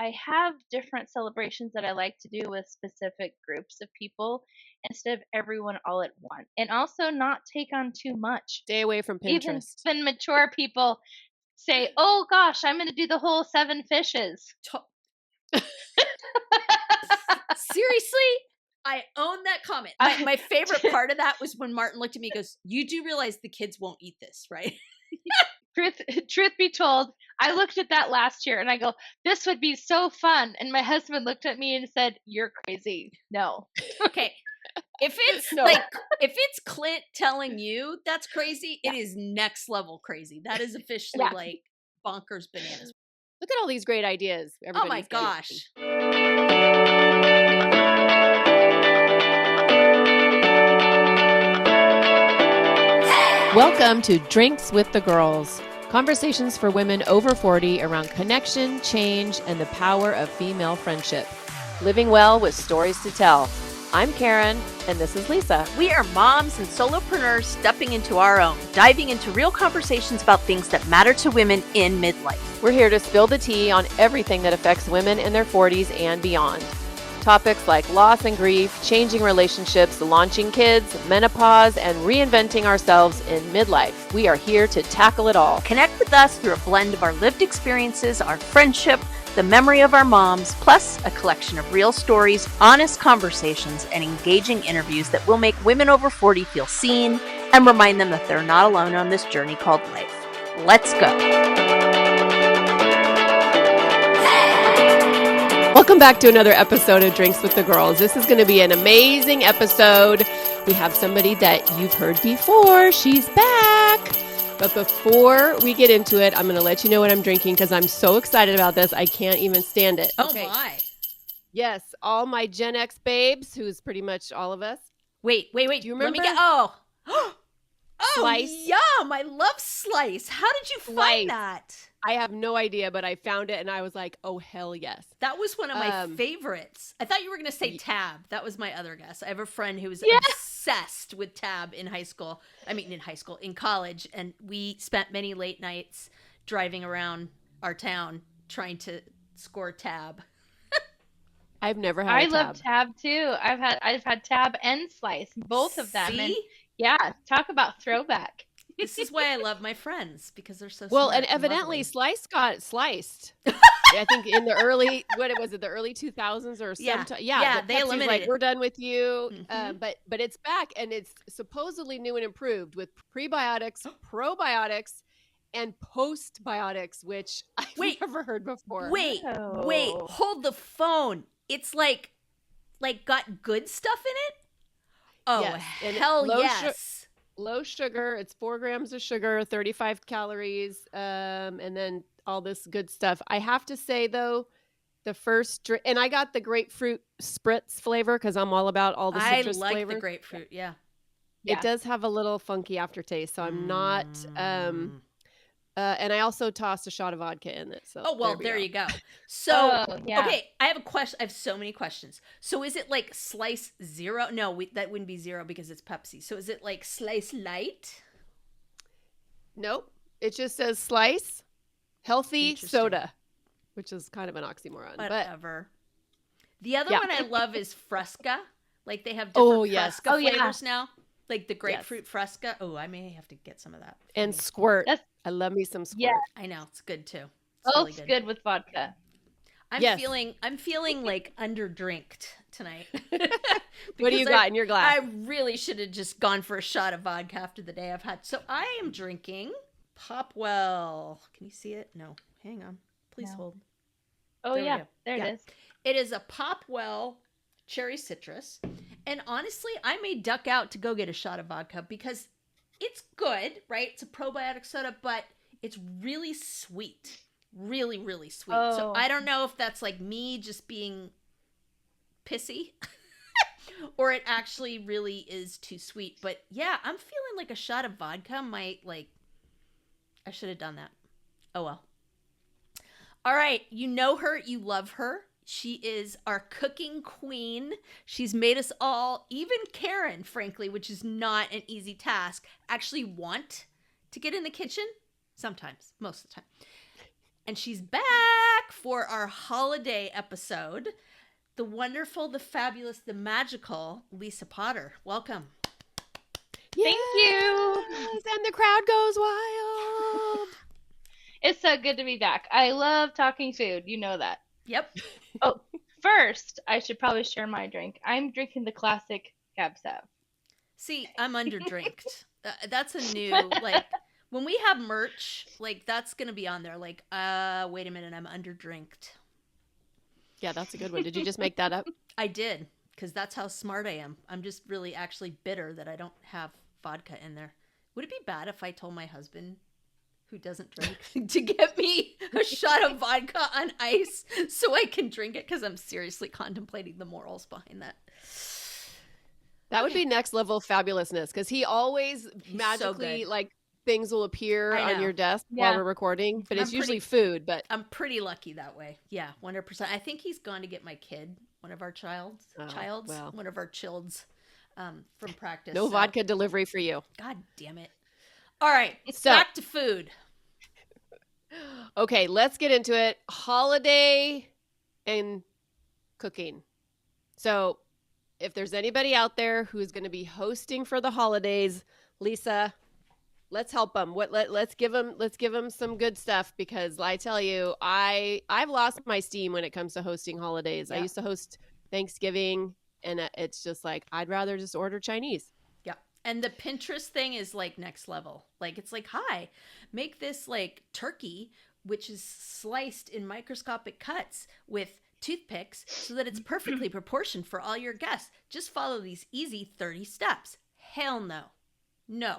I have different celebrations that I like to do with specific groups of people instead of everyone all at once. And also not take on too much. Stay away from Even Pinterest. mature people say, "Oh gosh, I'm going to do the whole 7 fishes." Seriously? I own that comment. My favorite part of that was when Martin looked at me and goes, "You do realize the kids won't eat this, right?" Truth be told, I looked at that last year and I go, "This would be so fun." And my husband looked at me and said, "You're crazy. No." Okay. If it's if it's Clint telling you that's crazy, it is next level crazy. That is officially like bonkers bananas. Look at all these great ideas. Oh my gosh. Welcome to Drinks with the Girls. Conversations for women over 40 around connection, change, and the power of female friendship. Living well with stories to tell. I'm Karen, and this is Lisa. We are moms and solopreneurs stepping into our own, diving into real conversations about things that matter to women in midlife. We're here to spill the tea on everything that affects women in their 40s and beyond. Topics like loss and grief, changing relationships, launching kids, menopause, and reinventing ourselves in midlife. We are here to tackle it all. Connect with us through a blend of our lived experiences, our friendship, the memory of our moms, plus a collection of real stories, honest conversations, and engaging interviews that will make women over 40 feel seen and remind them that they're not alone on this journey called life. Let's go. Welcome back to another episode of Drinks with the Girls. This is going to be an amazing episode. We have somebody that you've heard before. She's back. But before we get into it, I'm going to let you know what I'm drinking because I'm so excited about this. I can't even stand it. Oh, my. Yes, all my Gen X babes, who's pretty much all of us. Wait. Do you remember? Oh, Slice. Yum. I love Slice. How did you find that? I have no idea, but I found it and I was like, oh, hell yes. That was one of my favorites. I thought you were going to say Tab. That was my other guess. I have a friend who was obsessed with Tab in college. And we spent many late nights driving around our town trying to score Tab. I've never had I love Tab too. I've had Tab and Slice, both of them. See? And yeah, talk about throwback. This is why I love my friends, because they're so well, smart and evidently lovely. Slice got sliced. I think in the early, the early 2000s or something. Yeah, they eliminated like, it. we're done with you. Mm-hmm. But it's back and it's supposedly new and improved with prebiotics, probiotics, and postbiotics, which I've never heard before. Wait, hold the phone. It's like got good stuff in it? Oh, yes. Hell yes. Low sugar. It's 4 grams of sugar, 35 calories, and then all this good stuff. I have to say, though, the first drink, and I got the grapefruit spritz flavor because I'm all about all the citrus flavors. I like the grapefruit, yeah. It does have a little funky aftertaste, so I'm not... and I also tossed a shot of vodka in it. So there you go. So, okay, I have a question. I have so many questions. So is it like Slice Zero? No, that wouldn't be Zero because it's Pepsi. So is it like Slice Light? Nope. It just says Slice Healthy Soda, which is kind of an oxymoron. Whatever. The other one I love is Fresca. Like they have different Fresca flavors now. Like the grapefruit Fresca. Oh, I may have to get some of that. And Squirt. I love me some Squirt. Yeah. I know. It's good too. It's really good with vodka. I'm feeling like underdrinked tonight. What do you got in your glass? I really should have just gone for a shot of vodka after the day I've had. So I am drinking Popwell. Can you see it? No. Hang on. Please hold. Oh, there it is. It is a Popwell cherry citrus. And honestly, I may duck out to go get a shot of vodka because it's good, right? It's a probiotic soda, but it's really sweet. Really, really sweet. Oh. So I don't know if that's like me just being pissy or it actually really is too sweet. But yeah, I'm feeling like a shot of vodka might I should have done that. Oh well. All right. You know her. You love her. She is our cooking queen. She's made us all, even Karen, frankly, which is not an easy task, actually want to get in the kitchen. Sometimes, most of the time. And she's back for our holiday episode. The wonderful, the fabulous, the magical Lisa Potter. Welcome. Thank you. And the crowd goes wild. It's so good to be back. I love talking food. You know that. Yep. Oh, first, I should probably share my drink. I'm drinking the classic Cab Sav. See, I'm underdrinked. That's a new, like, when we have merch, like, that's going to be on there. Like, wait a minute, I'm underdrinked. Yeah, that's a good one. Did you just make that up? I did, because that's how smart I am. I'm just really actually bitter that I don't have vodka in there. Would it be bad if I told my husband, who doesn't drink, to get me a shot of vodka on ice so I can drink it? Because I'm seriously contemplating the morals behind that. That would be next level fabulousness, because he always magically, so like, things will appear on your desk while we're recording, but it's usually food. But I'm pretty lucky that way. Yeah, 100%. I think he's gone to get my kid, one of our one of our childs from practice. No vodka delivery for you. God damn it. All right, So, back to food. Okay, let's get into it. Holiday and cooking. So if there's anybody out there who's going to be hosting for the holidays, Lisa, let's help them. Let's give them some good stuff, because I tell you, I've lost my steam when it comes to hosting holidays. Yeah. I used to host Thanksgiving, and it's just like, I'd rather just order Chinese. Yeah. And the Pinterest thing is like next level. Like, it's like, hi, make this like turkey, which is sliced in microscopic cuts with toothpicks so that it's perfectly proportioned for all your guests. Just follow these easy 30 steps. Hell no. No.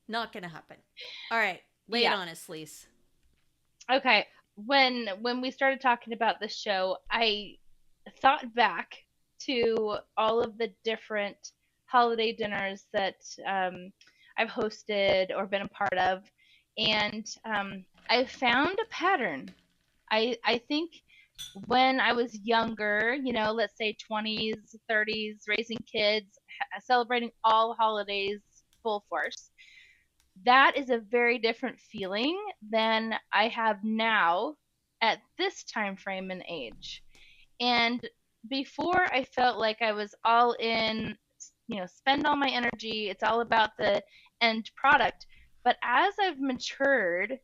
Not gonna happen. All right. Lay it on us, Lise. Okay. When we started talking about the show, I thought back to all of the different holiday dinners that I've hosted or been a part of, and I found a pattern. I think when I was younger, you know, let's say 20s, 30s, raising kids, celebrating all holidays full force, that is a very different feeling than I have now at this time frame and age. And before, I felt like I was all in, you know, spend all my energy. It's all about the end product. But as I've matured,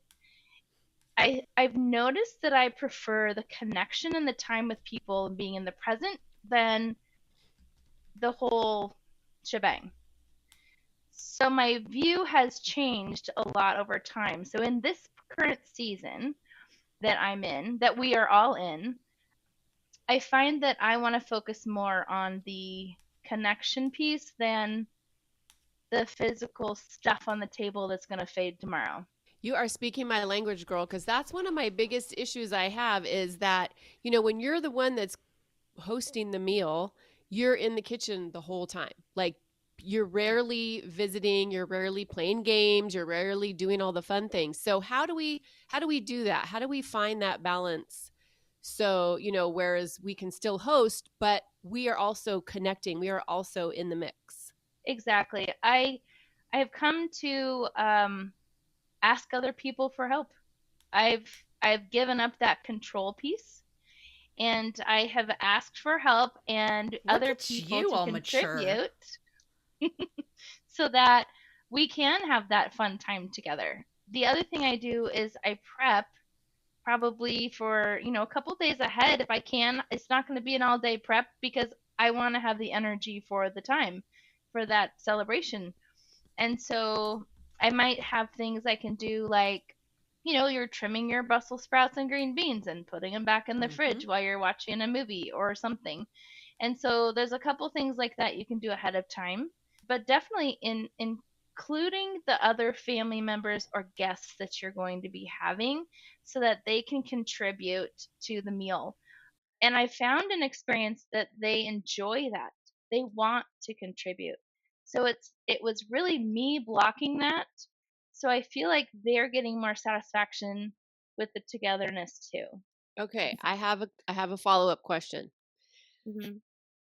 I've noticed that I prefer the connection and the time with people and being in the present than the whole shebang. So my view has changed a lot over time. So in this current season that I'm in, that we are all in, I find that I want to focus more on the connection piece than the physical stuff on the table that's going to fade tomorrow. You are speaking my language, girl, because that's one of my biggest issues I have is that, you know, when you're the one that's hosting the meal, you're in the kitchen the whole time. Like, you're rarely visiting, you're rarely playing games, you're rarely doing all the fun things. So how do we do that? How do we find that balance? So, you know, whereas we can still host, but we are also connecting. We are also in the mix. Exactly. I have come to ask other people for help. I've given up that control piece, and I have asked for help and other people to contribute so that we can have that fun time together. The other thing I do is I prep probably for, you know, a couple days ahead if I can. It's not going to be an all day prep because I want to have the energy for the time for that celebration. And so I might have things I can do, like, you know, you're trimming your Brussels sprouts and green beans and putting them back in the fridge while you're watching a movie or something. And so there's a couple things like that you can do ahead of time, but definitely including the other family members or guests that you're going to be having so that they can contribute to the meal. And I found an experience that they enjoy that. They want to contribute. So it was really me blocking that. So I feel like they're getting more satisfaction with the togetherness too. Okay, I have a follow-up question. Mm-hmm.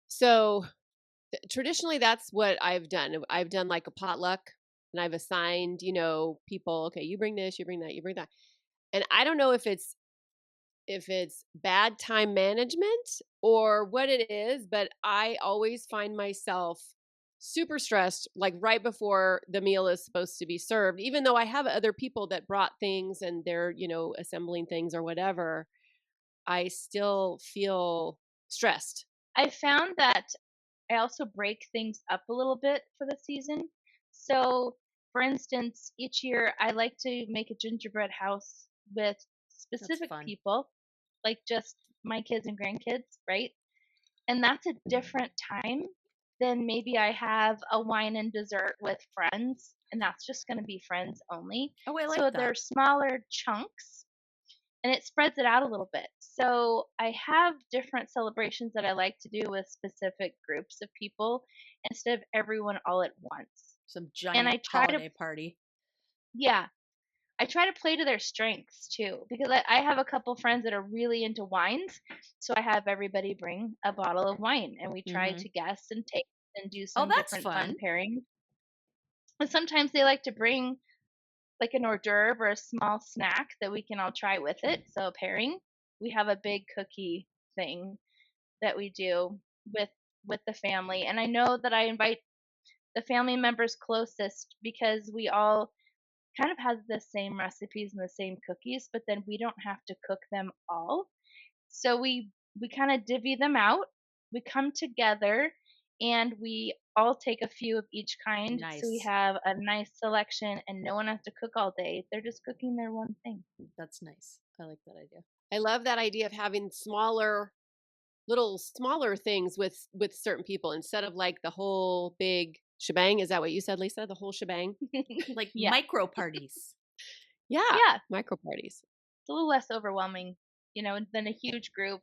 So traditionally, that's what I've done. I've done like a potluck, and I've assigned, you know, people, okay, you bring this, you bring that, you bring that. And I don't know if it's bad time management or what it is, but I always find myself super stressed like right before the meal is supposed to be served, even though I have other people that brought things and they're, assembling things or whatever. I still feel stressed. I found that I also break things up a little bit for the season. So, for instance, each year I like to make a gingerbread house with That's specific fun. people, like just my kids and grandkids, right? And that's a different time than maybe I have a wine and dessert with friends, and that's just going to be friends only. Oh, I So like they're that. smaller chunks and it spreads it out a little bit. So I have different celebrations that I like to do with specific groups of people instead of everyone all at once. Some And giant I try to, holiday party. yeah, I try to play to their strengths too, because I have a couple friends that are really into wines. So I have everybody bring a bottle of wine and we try Mm-hmm. to guess and taste and do Oh, some that's different fun fun. pairings. And sometimes they like to bring like an hors d'oeuvre or a small snack that we can all try with it. So pairing, we have a big cookie thing that we do with the family, and I know that I invite the family members closest because we all kind of have the same recipes and the same cookies, but then we don't have to cook them all. So we kind of divvy them out. We come together and we all take a few of each kind. So we Nice. have a nice selection and no one has to cook all day. They're just cooking their one thing. That's nice. I like that idea. I love that idea of having smaller things with certain people instead of like the whole big shebang. Is that what you said, Lisa? The whole shebang? Like Yeah. micro parties. Yeah. Yeah. Micro parties. It's a little less overwhelming, than a huge group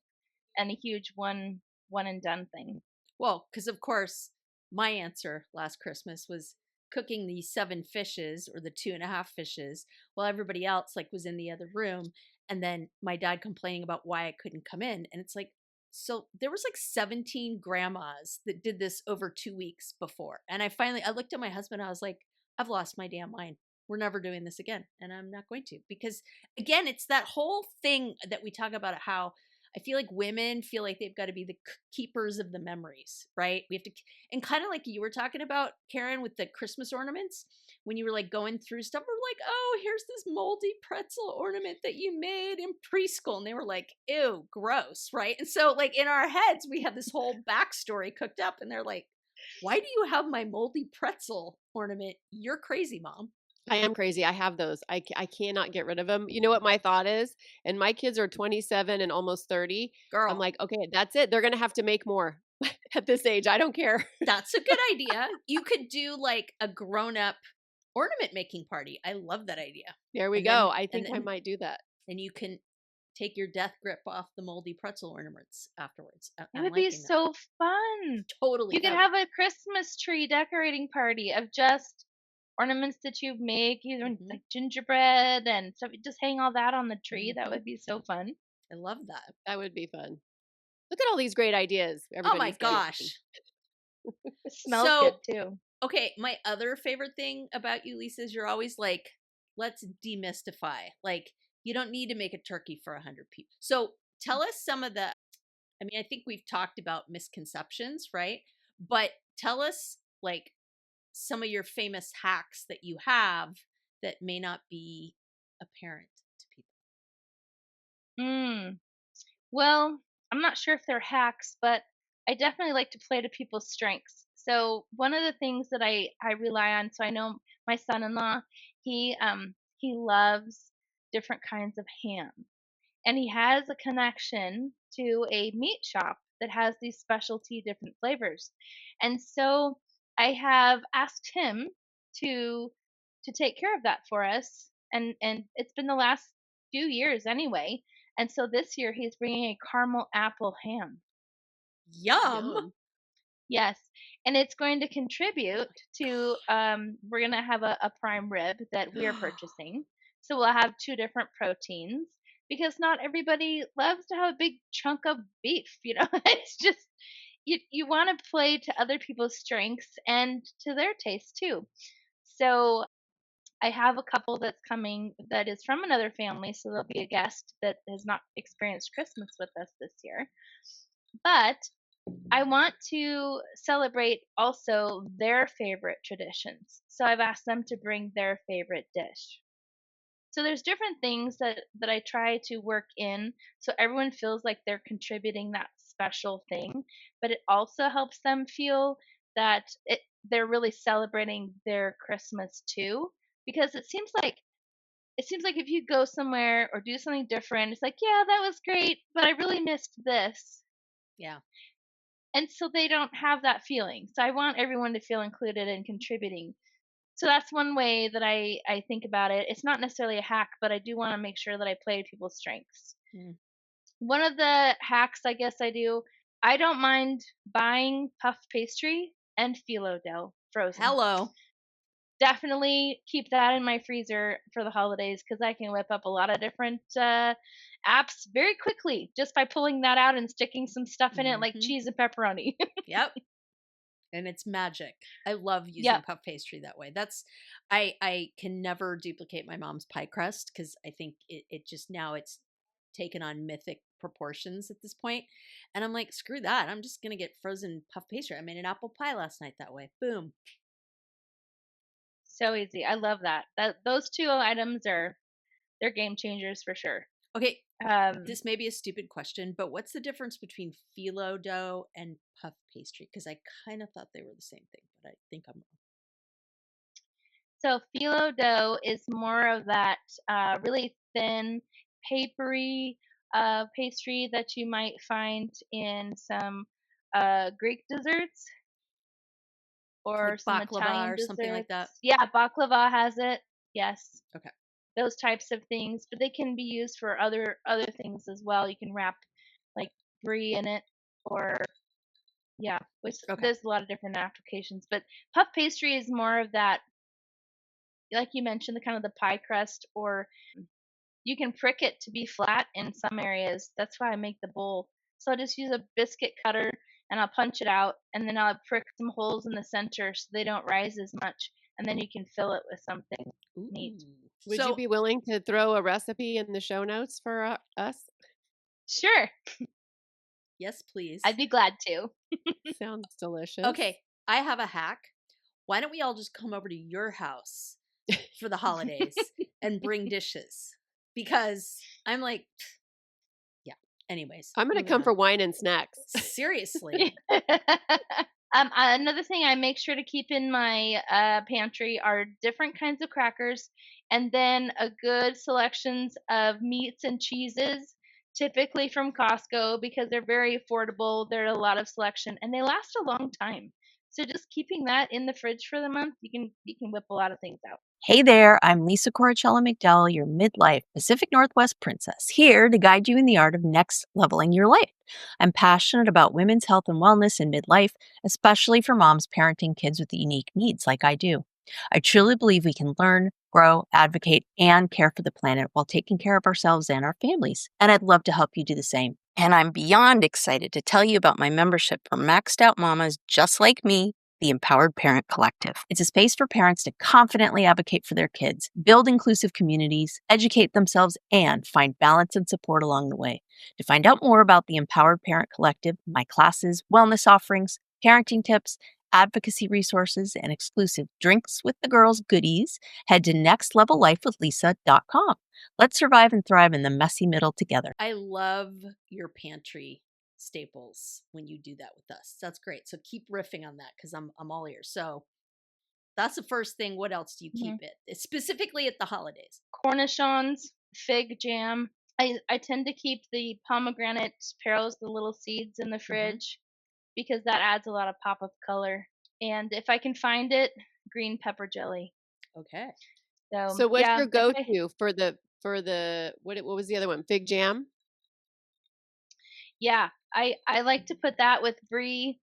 and a huge one and done thing. Well, because of course, my answer last Christmas was cooking the 7 fishes or the 2.5 fishes while everybody else like was in the other room. And then my dad complaining about why I couldn't come in. And it's like, so there was like 17 grandmas that did this over 2 weeks before. And I looked at my husband, I was like, I've lost my damn mind. We're never doing this again. And I'm not going to. Because again, it's that whole thing that we talk about how I feel like women feel like they've got to be the keepers of the memories, right? We have to, and kind of like you were talking about, Karen, with the Christmas ornaments, when you were like going through stuff, we're like, oh, here's this moldy pretzel ornament that you made in preschool. And they were like, ew, gross, right? And so, like, in our heads, we have this whole backstory cooked up, and they're like, why do you have my moldy pretzel ornament? You're crazy, Mom. I am crazy. I have those. I cannot get rid of them. You know what my thought is? And my kids are 27 and almost 30. Girl, I'm like, okay, that's it. They're going to have to make more at this age. I don't care. that's a good idea. You could do like a grown up ornament making party. I love that idea. There we And go. then- I think and I then- might do that. And you can take your death grip off the moldy pretzel ornaments afterwards. It I'm would be liking that. so fun. Totally. You could have a Christmas tree decorating party of just ornaments that you make, either Mhm. like gingerbread and stuff. Just hang all that on the tree. That Mhm. would be so fun. I love that. That would be fun. Look at all these great ideas. Oh my Everybody's got. gosh. It smells So- good too. Okay, my other favorite thing about you, Lisa, is you're always like, let's demystify. Like, you don't need to make a turkey for 100 people. So tell us some of the, I mean, I think we've talked about misconceptions, right? But tell us like some of your famous hacks that you have that may not be apparent to people. Well, I'm not sure if they're hacks, but I definitely like to play to people's strengths. So one of the things that I rely on, so I know my son-in-law, he loves different kinds of ham. And he has a connection to a meat shop that has these specialty different flavors. And so I have asked him to take care of that for us, and it's been the last few years anyway. And so this year he's bringing a caramel apple ham. Yum. Yum. Yes, and it's going to contribute to we're going to have a prime rib that we are purchasing. So we'll have two different proteins because not everybody loves to have a big chunk of beef, It's just you want to play to other people's strengths and to their taste too. So I have a couple that's coming that is from another family, so there'll be a guest that has not experienced Christmas with us this year. But I want to celebrate also their favorite traditions. So I've asked them to bring their favorite dish. So there's different things that I try to work in so everyone feels like they're contributing that special thing, but it also helps them feel that they're really celebrating their Christmas too, because it seems like if you go somewhere or do something different, it's like, yeah, that was great, but I really missed this. Yeah. And so they don't have that feeling. So I want everyone to feel included and contributing. So that's one way that I think about it. It's not necessarily a hack, but I do want to make sure that I play to people's strengths. Mm. One of the hacks I guess I do, I don't mind buying puff pastry and phyllo dough frozen. Hello. Definitely keep that in my freezer for the holidays because I can whip up a lot of different apps very quickly just by pulling that out and sticking some stuff in it like Mhm. cheese and pepperoni. Yep. And it's magic. I love using Yep. puff pastry that way. That's I can never duplicate my mom's pie crust because I think it just now it's taken on mythic proportions at this point. And I'm like, screw that. I'm just gonna get frozen puff pastry. I made an apple pie last night that way. Boom. So easy. I love that. Those two items they're game changers for sure. Okay, Um, this may be a stupid question, but what's the difference between phyllo dough and puff pastry? Because I kind of thought they were the same thing, but I think I'm wrong. so phyllo dough is more of that really thin, papery pastry that you might find in some Greek desserts or Like some baklava Italian or something like that. desserts. Yeah, baklava has it. Yes, Okay. those types of things, but they can be used for other things as well. You can wrap like brie in it, or yeah, which Okay. there's a lot of different applications. But puff pastry is more of that, like you mentioned, the kind of the pie crust, or you can prick it to be flat in some areas. That's why I make the bowl. So I just use a biscuit cutter and I'll punch it out, and then I'll prick some holes in the center so they don't rise as much, and then you can fill it with something neat. Ooh. Would you So, be willing to throw a recipe in the show notes for us? Sure, yes, please. I'd be glad to. Sounds delicious. Okay, I have a hack. Why don't we all just come over to your house for the holidays and bring dishes? Because I'm like, yeah. Anyways, I'm going to moving come on. for wine and snacks. Seriously. Another thing I make sure to keep in my pantry are different kinds of crackers, and then a good selections of meats and cheeses, typically from Costco because they're very affordable. There's a lot of selection, and they last a long time. So just keeping that in the fridge for the month, you can whip a lot of things out. Hey there, I'm Lisa Coricella McDowell, your midlife Pacific Northwest princess, here to guide you in the art of next leveling your life. I'm passionate about women's health and wellness in midlife, especially for moms parenting kids with unique needs like I do. I truly believe we can learn, grow, advocate, and care for the planet while taking care of ourselves and our families. And I'd love to help you do the same. And I'm beyond excited to tell you about my membership for maxed out mamas just like me, the Empowered Parent Collective. It's a space for parents to confidently advocate for their kids, build inclusive communities, educate themselves, and find balance and support along the way. To find out more about the Empowered Parent Collective, my classes, wellness offerings, parenting tips, advocacy resources, and exclusive Drinks with the Girls goodies, head to nextlevellifewithlisa.com. Let's survive and thrive in the messy middle together. I love your pantry staples when you do that with us. That's great. So keep riffing on that because I'm all ears. So that's the first thing. What else do you keep it? Specifically at the holidays. Cornichons, fig jam. I tend to keep the pomegranate pearls, the little seeds, in the fridge because that adds a lot of pop of color. And if I can find it, green pepper jelly. Okay. So what's yeah, your go-to for the what was the other one? Fig jam? Yeah, I like to put that with brie,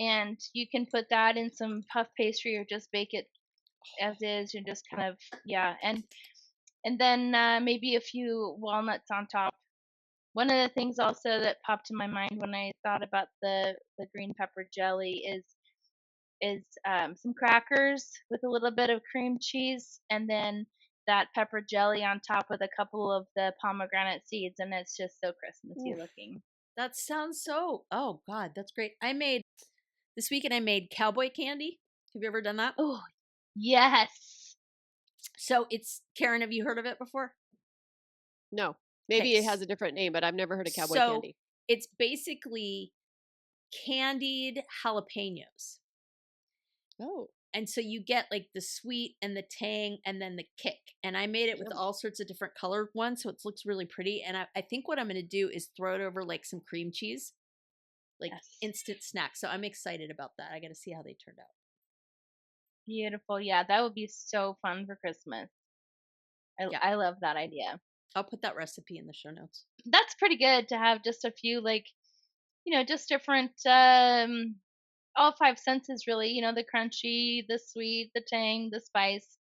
and you can put that in some puff pastry or just bake it as is and just kind of and then maybe a few walnuts on top. One of the things also that popped in my mind when I thought about the green pepper jelly is is some crackers with a little bit of cream cheese, and then that pepper jelly on top with a couple of the pomegranate seeds, and it's just so Christmassy Oof. looking. That sounds so. Oh God, that's great. This weekend. I made cowboy candy. Have you ever done that? Oh, yes. So it's Karen. Have you heard of it before? No. Maybe Okay, it has a different name, but I've never heard of cowboy so candy. it's basically candied jalapenos. Oh. And so you get like the sweet and the tang and then the kick. And I made it with Yum. all sorts of different colored ones, so it looks really pretty. And I think what I'm going to do is throw it over like some cream cheese, like Yes. instant snack. So I'm excited about that. I got to see how they turned out. Beautiful. Yeah, that would be so fun for Christmas. Yeah. I love that idea. I'll put that recipe in the show notes. That's pretty good to have just a few, like, just different, all five senses really, the crunchy, the sweet, the tang, the spice,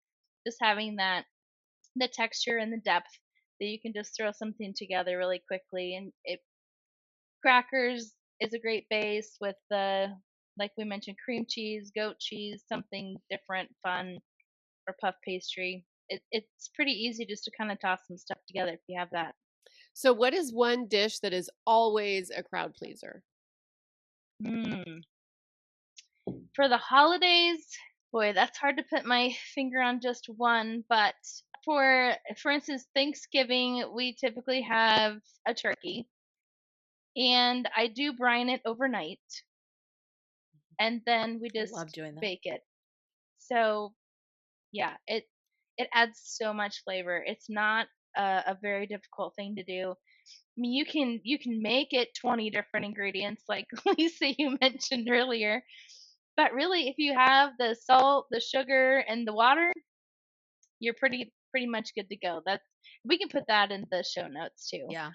just having that, the texture and the depth that you can just throw something together really quickly. And crackers is a great base with the, like we mentioned, cream cheese, goat cheese, something different, fun, or puff pastry. It's pretty easy just to kind of toss some stuff together if you have that. So what is one dish that is always a crowd pleaser? For the holidays, boy, that's hard to put my finger on just one, but for instance, Thanksgiving, we typically have a turkey, and I do brine it overnight, and then we I just love doing that. bake it. So, yeah, it adds so much flavor. It's not a very difficult thing to do. I mean, you can make it 20 different ingredients, like Lisa you mentioned earlier. But really, if you have the salt, the sugar, and the water, you're pretty much good to go. We can put that in the show notes too. Yeah.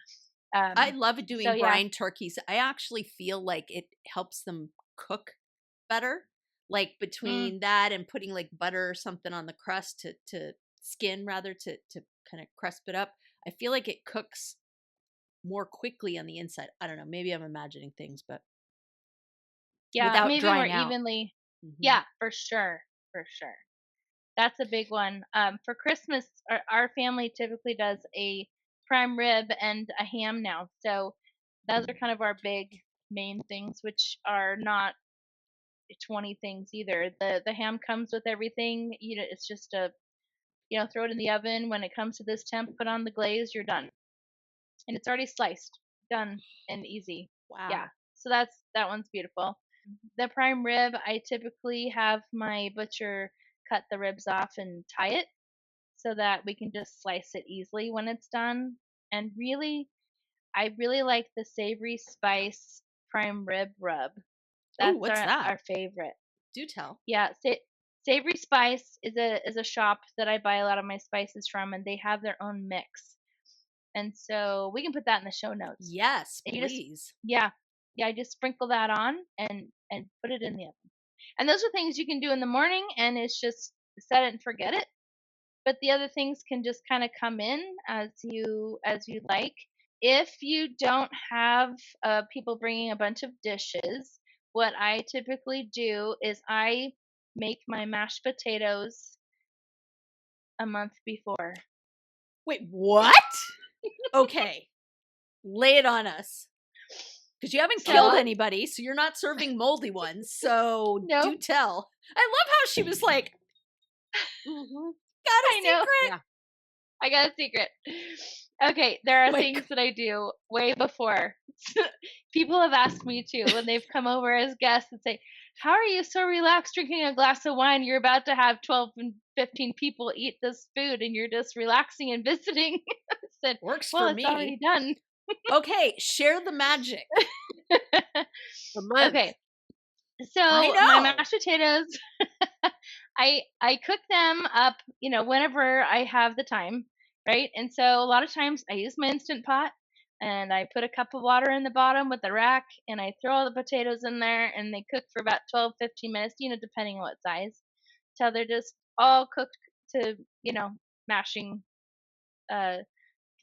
Um, I love doing so yeah, brine turkeys. I actually feel like it helps them cook better. Like between that and putting like butter or something on the crust to skin rather to kind of crusp it up. I feel like it cooks more quickly on the inside. I don't know. Maybe I'm imagining things, but yeah, without maybe more drying out. evenly. Mhm. Yeah, for sure, for sure. That's a big one. For Christmas, our family typically does a prime rib and a ham now. So those are kind of our big main things, which are not 20 things either. The ham comes with everything. It's just throw it in the oven. When it comes to this temp, put on the glaze, you're done. And it's already sliced. Done and easy. Wow. Yeah. So that one's beautiful. The prime rib, I typically have my butcher cut the ribs off and tie it so that we can just slice it easily when it's done. And really, I really like the savory spice prime rib rub. Oh, That's what's that? our favorite. Do tell. Yeah, Savory Spice is a shop that I buy a lot of my spices from, and they have their own mix. And so we can put that in the show notes. Yes, And please. yeah, I just sprinkle that on and put it in the oven. And those are things you can do in the morning, and it's just set it and forget it. But the other things can just kind of come in as you like. If you don't have people bringing a bunch of dishes, what I typically do is I make my mashed potatoes a month before. Wait, what? Okay. Lay it on us. Because you haven't killed anybody, so you're not serving moldy ones. So Nope. do tell. I love how she was like, got a secret? Yeah. I got a secret. Okay, there are things that I do way before. People have asked me too when they've come over as guests and say, "How are you so relaxed drinking a glass of wine? You're about to have 12 and 15 people eat this food and you're just relaxing and visiting." I said, "Works well, for it's me. already done." Okay, share the magic. Okay. So my mashed potatoes, I cook them up, whenever I have the time, right? And so a lot of times I use my Instant Pot, and I put a cup of water in the bottom with the rack, and I throw all the potatoes in there, and they cook for about 12, 15 minutes, depending on what size, till they're just all cooked to, mashing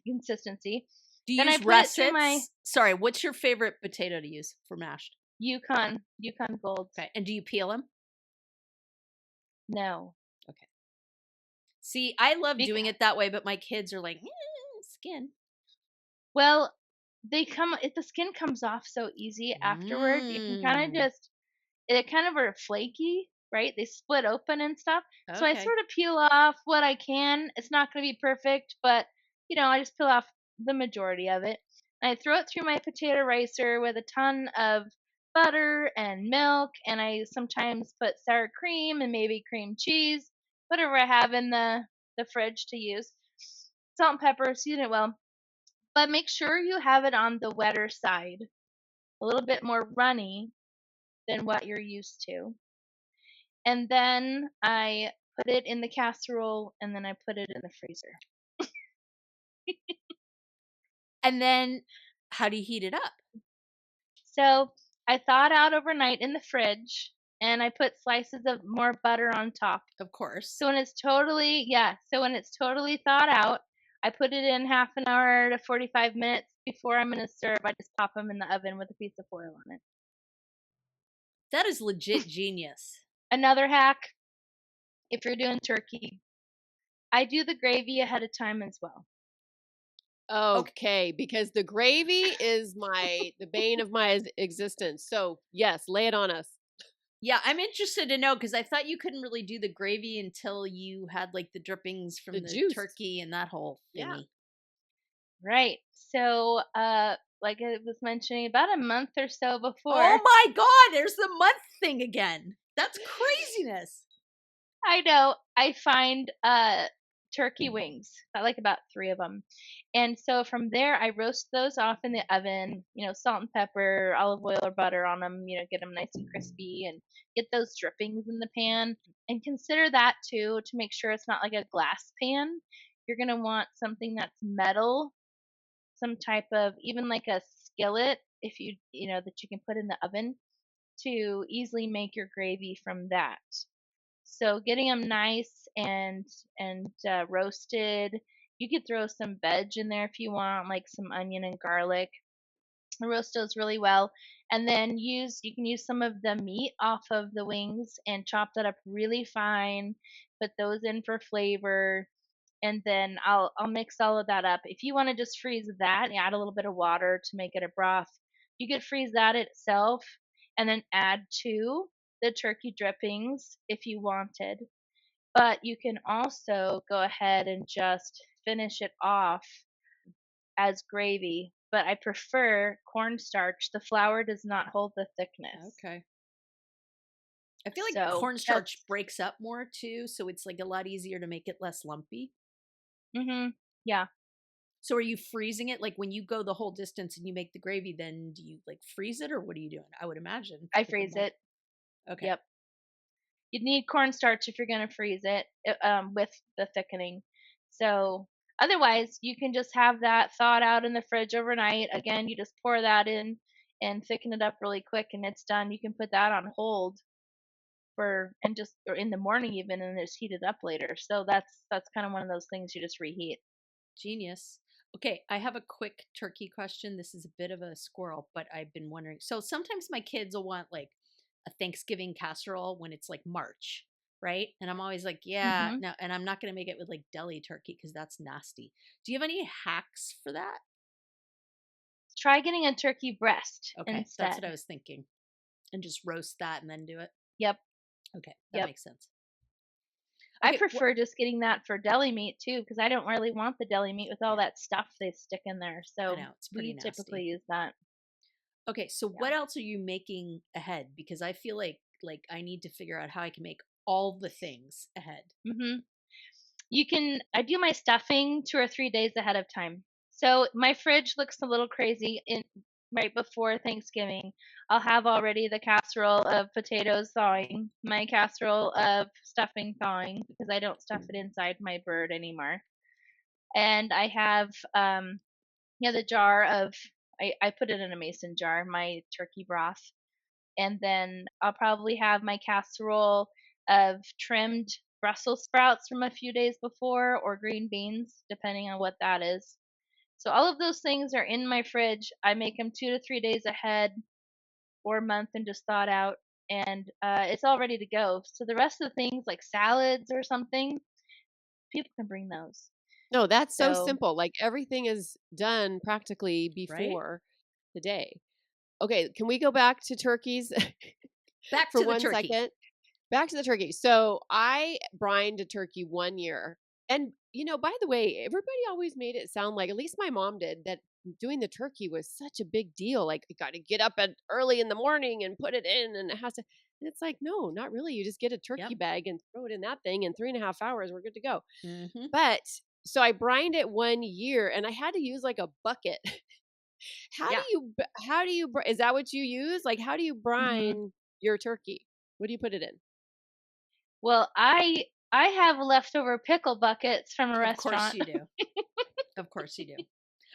consistency. Do you then use I put russets? it through my Sorry, what's your favorite potato to use for mashed? Yukon Gold. Okay, and do you peel them? No. Okay. See, I love Bec- doing it that way, but my kids are like, skin. well, if the skin comes off so easy afterward, you can kind of just, it kind of are flaky, right? They split open and stuff. So I Okay. sort of peel off what I can. It's not going to be perfect, but I just peel off the majority of it. I throw it through my potato ricer with a ton of butter and milk, and I sometimes put sour cream and maybe cream cheese, whatever I have in the fridge to use. Salt and pepper, season it well, but make sure you have it on the wetter side, a little bit more runny than what you're used to. And then I put it in the casserole, and then I put it in the freezer. And then how do you heat it up? So I thawed out overnight in the fridge, and I put slices of more butter on top. Of course. So when it's totally thawed out, I put it in half an hour to 45 minutes before I'm going to serve. I just pop them in the oven with a piece of foil on it. That is legit genius. Another hack, if you're doing turkey, I do the gravy ahead of time as well. Okay, because the gravy is the bane of my existence. So, yes, lay it on us. Yeah, I'm interested to know because I thought you couldn't really do the gravy until you had like the drippings from the juice. Turkey and that whole thingy. Yeah. Right. So, like I was mentioning, about a month or so before. Oh my God, there's the month thing again. That's craziness. I know. I find turkey wings. I like about 3 of them. And so from there, I roast those off in the oven, salt and pepper, olive oil or butter on them, get them nice and crispy and get those drippings in the pan. And consider that too, to make sure it's not like a glass pan. You're going to want something that's metal, some type of, even like a skillet, if that you can put in the oven to easily make your gravy from that. So getting them nice and roasted. You could throw some veg in there if you want, like some onion and garlic. Roast those really well, and then you can use some of the meat off of the wings and chop that up really fine. Put those in for flavor, and then I'll mix all of that up. If you want to just freeze that, add a little bit of water to make it a broth. You could freeze that itself, and then add to the turkey drippings if you wanted. But you can also go ahead and just finish it off as gravy. But I prefer cornstarch. The flour does not hold the thickness. Okay. I feel like cornstarch breaks up more too, so it's like a lot easier to make it less lumpy. Yeah. So are you freezing it? Like when you go the whole distance and you make the gravy, then do you like freeze it or what are you doing? I would imagine. I freeze it. Okay. Yep. You'd need cornstarch if you're going to freeze it with the thickening. So otherwise, you can just have that thawed out in the fridge overnight. Again, you just pour that in and thicken it up really quick, and it's done. You can put that on hold or in the morning even, and just heat it up later. So that's kind of one of those things you just reheat. Genius. Okay, I have a quick turkey question. This is a bit of a squirrel, but I've been wondering. So sometimes my kids will want like a Thanksgiving casserole when it's like March, right? And I'm always like, yeah, no, and I'm not going to make it with like deli turkey because that's nasty. Do you have any hacks for that? Try getting a turkey breast instead. That's what I was thinking. And just roast that and then do it? Yep. Okay, that makes sense. Okay, I prefer just getting that for deli meat too, because I don't really want the deli meat with all that stuff they stick in there. So I know, it's pretty nasty. Typically use that. Okay, so what else are you making ahead? Because I feel like I need to figure out how I can make all the things ahead. I do my stuffing 2 or 3 days ahead of time. So my fridge looks a little crazy right before Thanksgiving. I'll have already the casserole of potatoes thawing, my casserole of stuffing thawing, because I don't stuff it inside my bird anymore. And I have the jar of, I put it in a mason jar, my turkey broth. And then I'll probably have my casserole of trimmed Brussels sprouts from a few days before, or green beans, depending on what that is. So all of those things are in my fridge. I make them 2 to 3 days ahead or a month and just thaw it out. and it's all ready to go. So the rest of the things like salads or something, people can bring those. No, that's so So simple. Like everything is done practically Right? before the day. Okay, can we go back to turkeys Back for to the one turkey. second? Back to the turkey. So I brined a turkey one year. And, by the way, everybody always made it sound like, at least my mom did, that doing the turkey was such a big deal. Like, you got to get up at early in the morning and put it in, and it has to. And it's like, no, not really. You just get a turkey Yep. bag and throw it in that thing. In 3.5 hours, we're good to go. Mm-hmm. But so I brined it one year, and I had to use like a bucket. How Yeah. do you, is that what you use? Like, how do you brine your turkey? What do you put it in? well, I have leftover pickle buckets from a Of restaurant. course you do. Of course you do.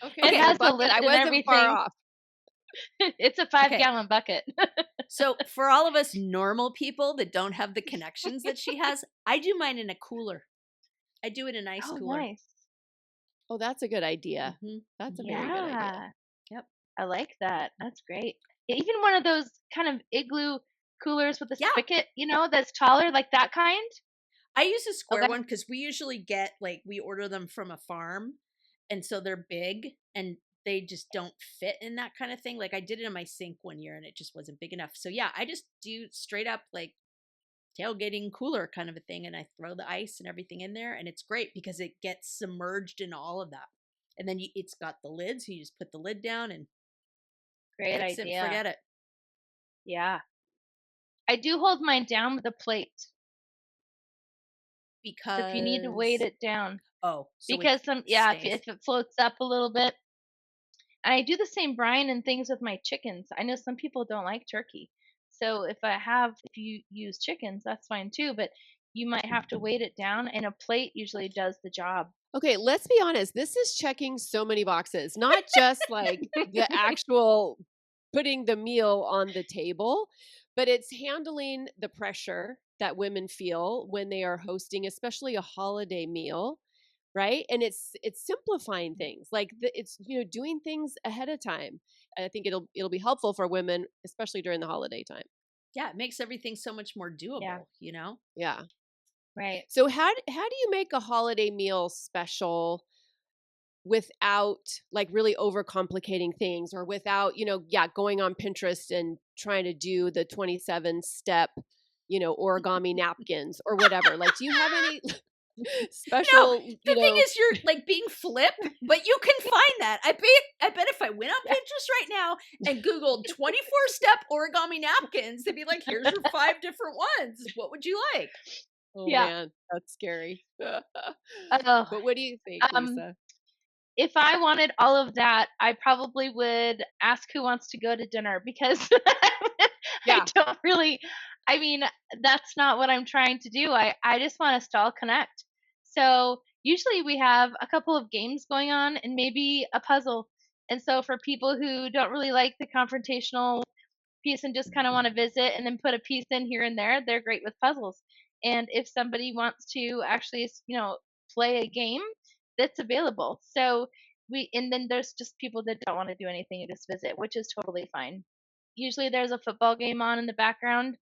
Okay, It so has the bucket, lid I and wasn't far everything. off. It's a 5-gallon bucket. So for all of us normal people that don't have the connections that she has, I do mine in a cooler. I do it in ice Oh, cooler. nice. Oh, that's a good idea. Mm-hmm. That's a very good idea. Yeah. Yep. I like that. That's great. Even one of those kind of igloo coolers with a Yeah. spigot, that's taller, like that kind. I use a square Okay. one because we usually get, we order them from a farm. And so they're big and they just don't fit in that kind of thing. Like I did it in my sink one year and it just wasn't big enough. So yeah, I just do straight up like tailgating cooler kind of a thing. And I throw the ice and everything in there. And it's great because it gets submerged in all of that. And then it's got the lid. So you just put the lid down and Great fix it idea. and forget it. Yeah. I do hold mine down with a plate. Because So if you need to weight it down. so because stays. if it floats up a little bit. I do the same brine and things with my chickens. I know some people don't like turkey. So if you use chickens, that's fine too, but you might have to weight it down, and a plate usually does the job. Okay, let's be honest. This is checking so many boxes, not just like the actual putting the meal on the table, but it's handling the pressure that women feel when they are hosting, especially a holiday meal, right? And it's simplifying things. Like it's doing things ahead of time. I think it'll be helpful for women, especially during the holiday time. Yeah, it makes everything so much more doable, Yeah. Right. So how do you make a holiday meal special without like really overcomplicating things, or without, going on Pinterest and trying to do the 27-step, origami napkins or whatever? Like, do you have any special, the thing is you're like being flip, but you can find that. I bet if I went on Pinterest right now and Googled 24-step origami napkins, they'd be like, here's your 5 different ones. What would you like? Oh Yeah. man, that's scary. Oh, But what do you think, Lisa? if I wanted all of that, I probably would ask who wants to go to dinner, because Yeah. I don't really, I mean, that's not what I'm trying to do. I just want us to all connect. So usually we have a couple of games going on and maybe a puzzle. And so for people who don't really like the confrontational piece and just kind of want to visit and then put a piece in here and there, they're great with puzzles. And if somebody wants to actually, play a game, that's available. So and then there's just people that don't want to do anything and just visit, which is totally fine. Usually there's a football game on in the background.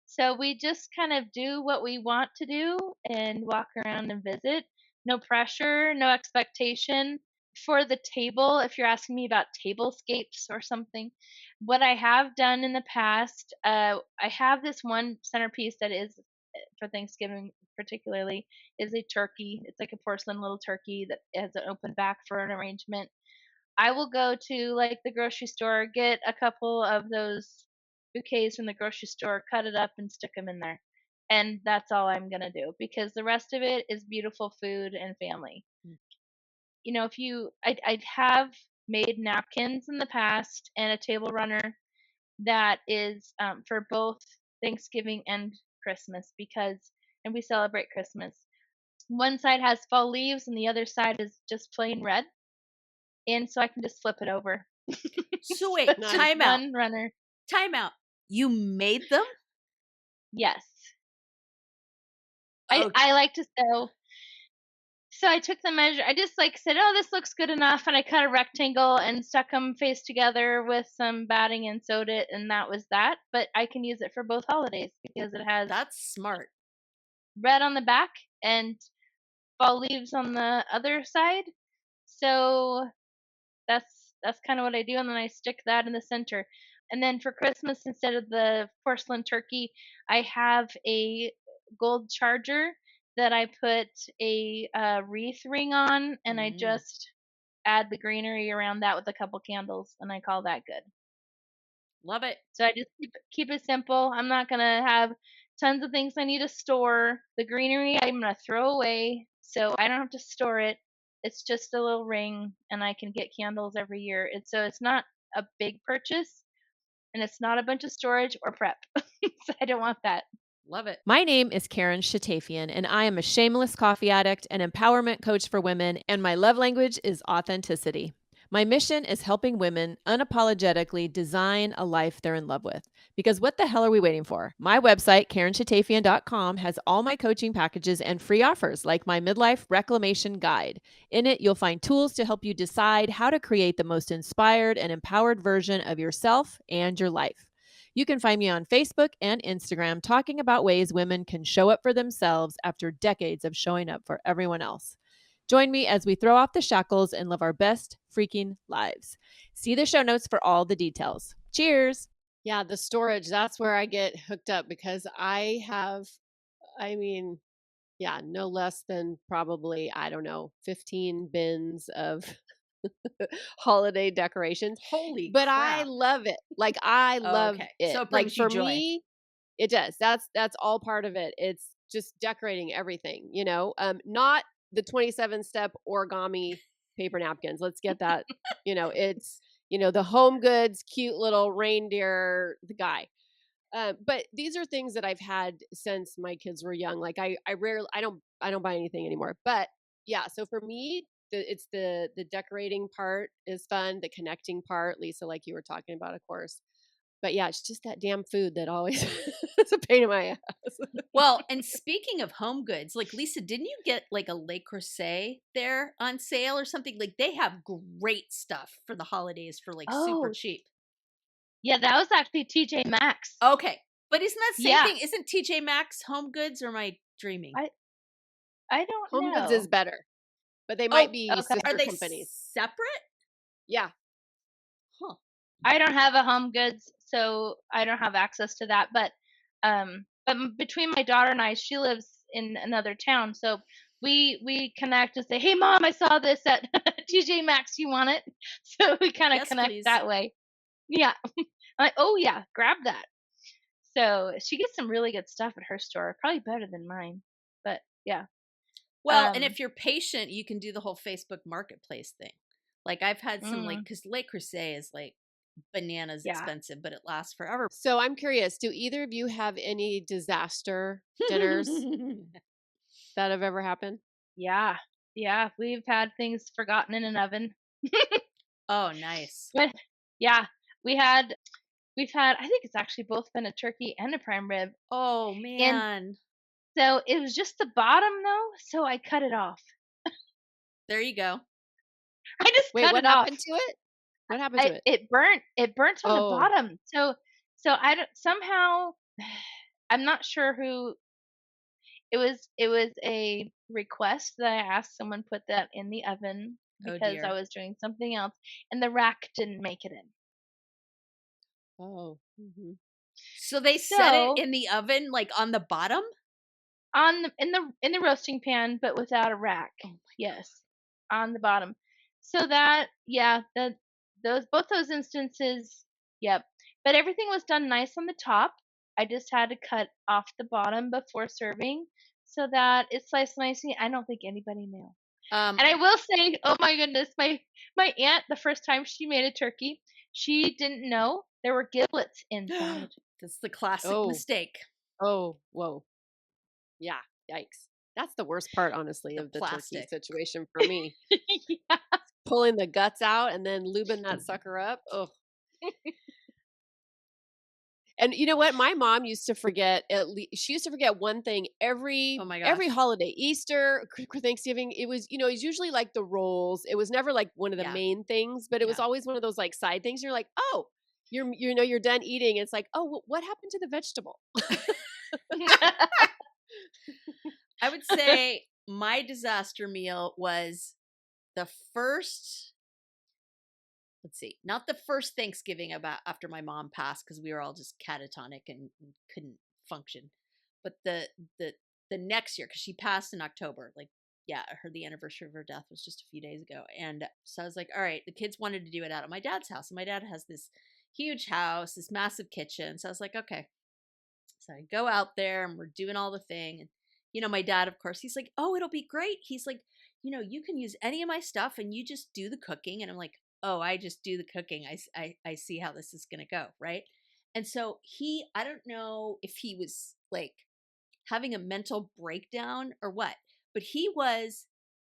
So we just kind of do what we want to do and walk around and visit. No pressure, no expectation. For the table, if you're asking me about tablescapes or something, what I have done in the past, I have this one centerpiece that is for Thanksgiving particularly, is a turkey. It's like a porcelain little turkey that has an open back for an arrangement. I will go to like the grocery store, get a couple of those bouquets from the grocery store, cut it up and stick them in there. And that's all I'm going to do, because the rest of it is beautiful food and family. I have made napkins in the past and a table runner that is for both Thanksgiving and Christmas, and we celebrate Christmas. One side has fall leaves and the other side is just plain red. And so I can just flip it over. So wait, time out. One runner. Time out. You made them? Yes. Okay. I like to So I took the measure. I just like said, "Oh, this looks good enough," and I cut a rectangle and stuck them face together with some batting and sewed it, and that was that. But I can use it for both holidays because it has That's smart. red on the back and fall leaves on the other side. So that's kind of what I do, and then I stick that in the center. And then for Christmas, instead of the porcelain turkey, I have a gold charger that I put a wreath ring on, and I just add the greenery around that with a couple candles, and I call that good. Love it. So I just keep it simple. I'm not gonna have tons of things I need to store. The greenery I'm gonna throw away, so I don't have to store it. It's just a little ring, and I can get candles every year. It's not a big purchase, and it's not a bunch of storage or prep. So I don't want that. Love it. My name is Karen Shatafian, and I am a shameless coffee addict and empowerment coach for women, and my love language is authenticity. My mission is helping women unapologetically design a life they're in love with. Because what the hell are we waiting for? My website, KarenShatafian.com, has all my coaching packages and free offers like my Midlife Reclamation Guide. In it, you'll find tools to help you decide how to create the most inspired and empowered version of yourself and your life. You can find me on Facebook and Instagram talking about ways women can show up for themselves after decades of showing up for everyone else. Join me as we throw off the shackles and live our best freaking lives. See the show notes for all the details. Cheers. Yeah, the storage, that's where I get hooked up because I have, no less than probably, 15 bins of holiday decorations. Holy But crap. I love it. Like I love okay. it. So it Like brings you for joy. me, it does. That's all part of it. It's just decorating everything, not the 27-step origami paper napkins. Let's get that. It's the home goods, cute little reindeer, the guy. But these are things that I've had since my kids were young. Like I rarely, I don't buy anything anymore. But yeah, so for me, it's the decorating part is fun. The connecting part, Lisa, like you were talking about, of course. But yeah, it's just that damn food that always is a pain in my ass. Well, and speaking of home goods, like Lisa, didn't you get like a Le Creuset there on sale or something? Like they have great stuff for the holidays for like super Oh, cheap. yeah, that was actually TJ Maxx. Okay. But isn't that same Yeah. thing? Isn't TJ Maxx home goods or am I dreaming? I don't Home know. Goods is better, but they might be okay. sister Are they companies. separate? Yeah. Huh. I don't have a Home Goods, so I don't have access to that. But between my daughter and I, she lives in another town, so we connect and say, "Hey, Mom, I saw this at TJ Maxx. You want it?" So we kind of Yes, connect please. that way. Yeah. I'm like, oh yeah, grab that. So she gets some really good stuff at her store, probably better than mine. But yeah. Well, and if you're patient, you can do the whole Facebook Marketplace thing. Like I've had some like because Le Creuset is like bananas expensive, but it lasts forever. So I'm curious, do either of you have any disaster dinners that have ever happened? Yeah, we've had things forgotten in an oven. Oh, nice. But yeah, we've had. I think it's actually both been a turkey and a prime rib. Oh And man. so it was just the bottom though, so I cut it off. There you go. I just Wait, cut what it off. happened to it? What happened to it? It burnt. It burnt on the Oh. bottom. So I don't somehow. I'm not sure who. It was a request that I asked someone put that in the oven Oh because dear. I was doing something else, and the rack didn't make it in. Oh. Mm-hmm. So they set it in the oven, like on the bottom, in the roasting pan, but without a rack. Oh my yes, on the bottom. So that both those instances, yep. But everything was done nice on the top. I just had to cut off the bottom before serving so that it sliced nicely. I don't think anybody knew. And I will say, oh my goodness, my aunt, the first time she made a turkey, she didn't know there were giblets inside. That's the classic mistake. Oh, whoa. Yeah, yikes. That's the worst part, honestly, The of the plastic. turkey situation for me. Yeah. Pulling the guts out and then lubing that sucker up. Oh. And you know what? My mom used to forget she used to forget one thing every Oh my every gosh. holiday, Easter, Thanksgiving. It was, it was usually like the rolls. It was never like one of the Yeah. main things, but it was Yeah. always one of those like side things. You're like, oh, you're done eating. It's like, oh, what happened to the vegetable? I would say my disaster meal was the first, let's see, not the first Thanksgiving after my mom passed, because we were all just catatonic and couldn't function, but the next year, because she passed in October, like, yeah, the anniversary of her death was just a few days ago. And so I was like, all right, the kids wanted to do it out at my dad's house, and my dad has this huge house, this massive kitchen. So I was like, okay. So I go out there and we're doing all the thing. And, my dad, of course, he's like, oh, it'll be great. He's like, you can use any of my stuff and you just do the cooking. And I'm like, oh, I just do the cooking. I see how this is going to go. Right. And so I don't know if he was like having a mental breakdown or what, but he was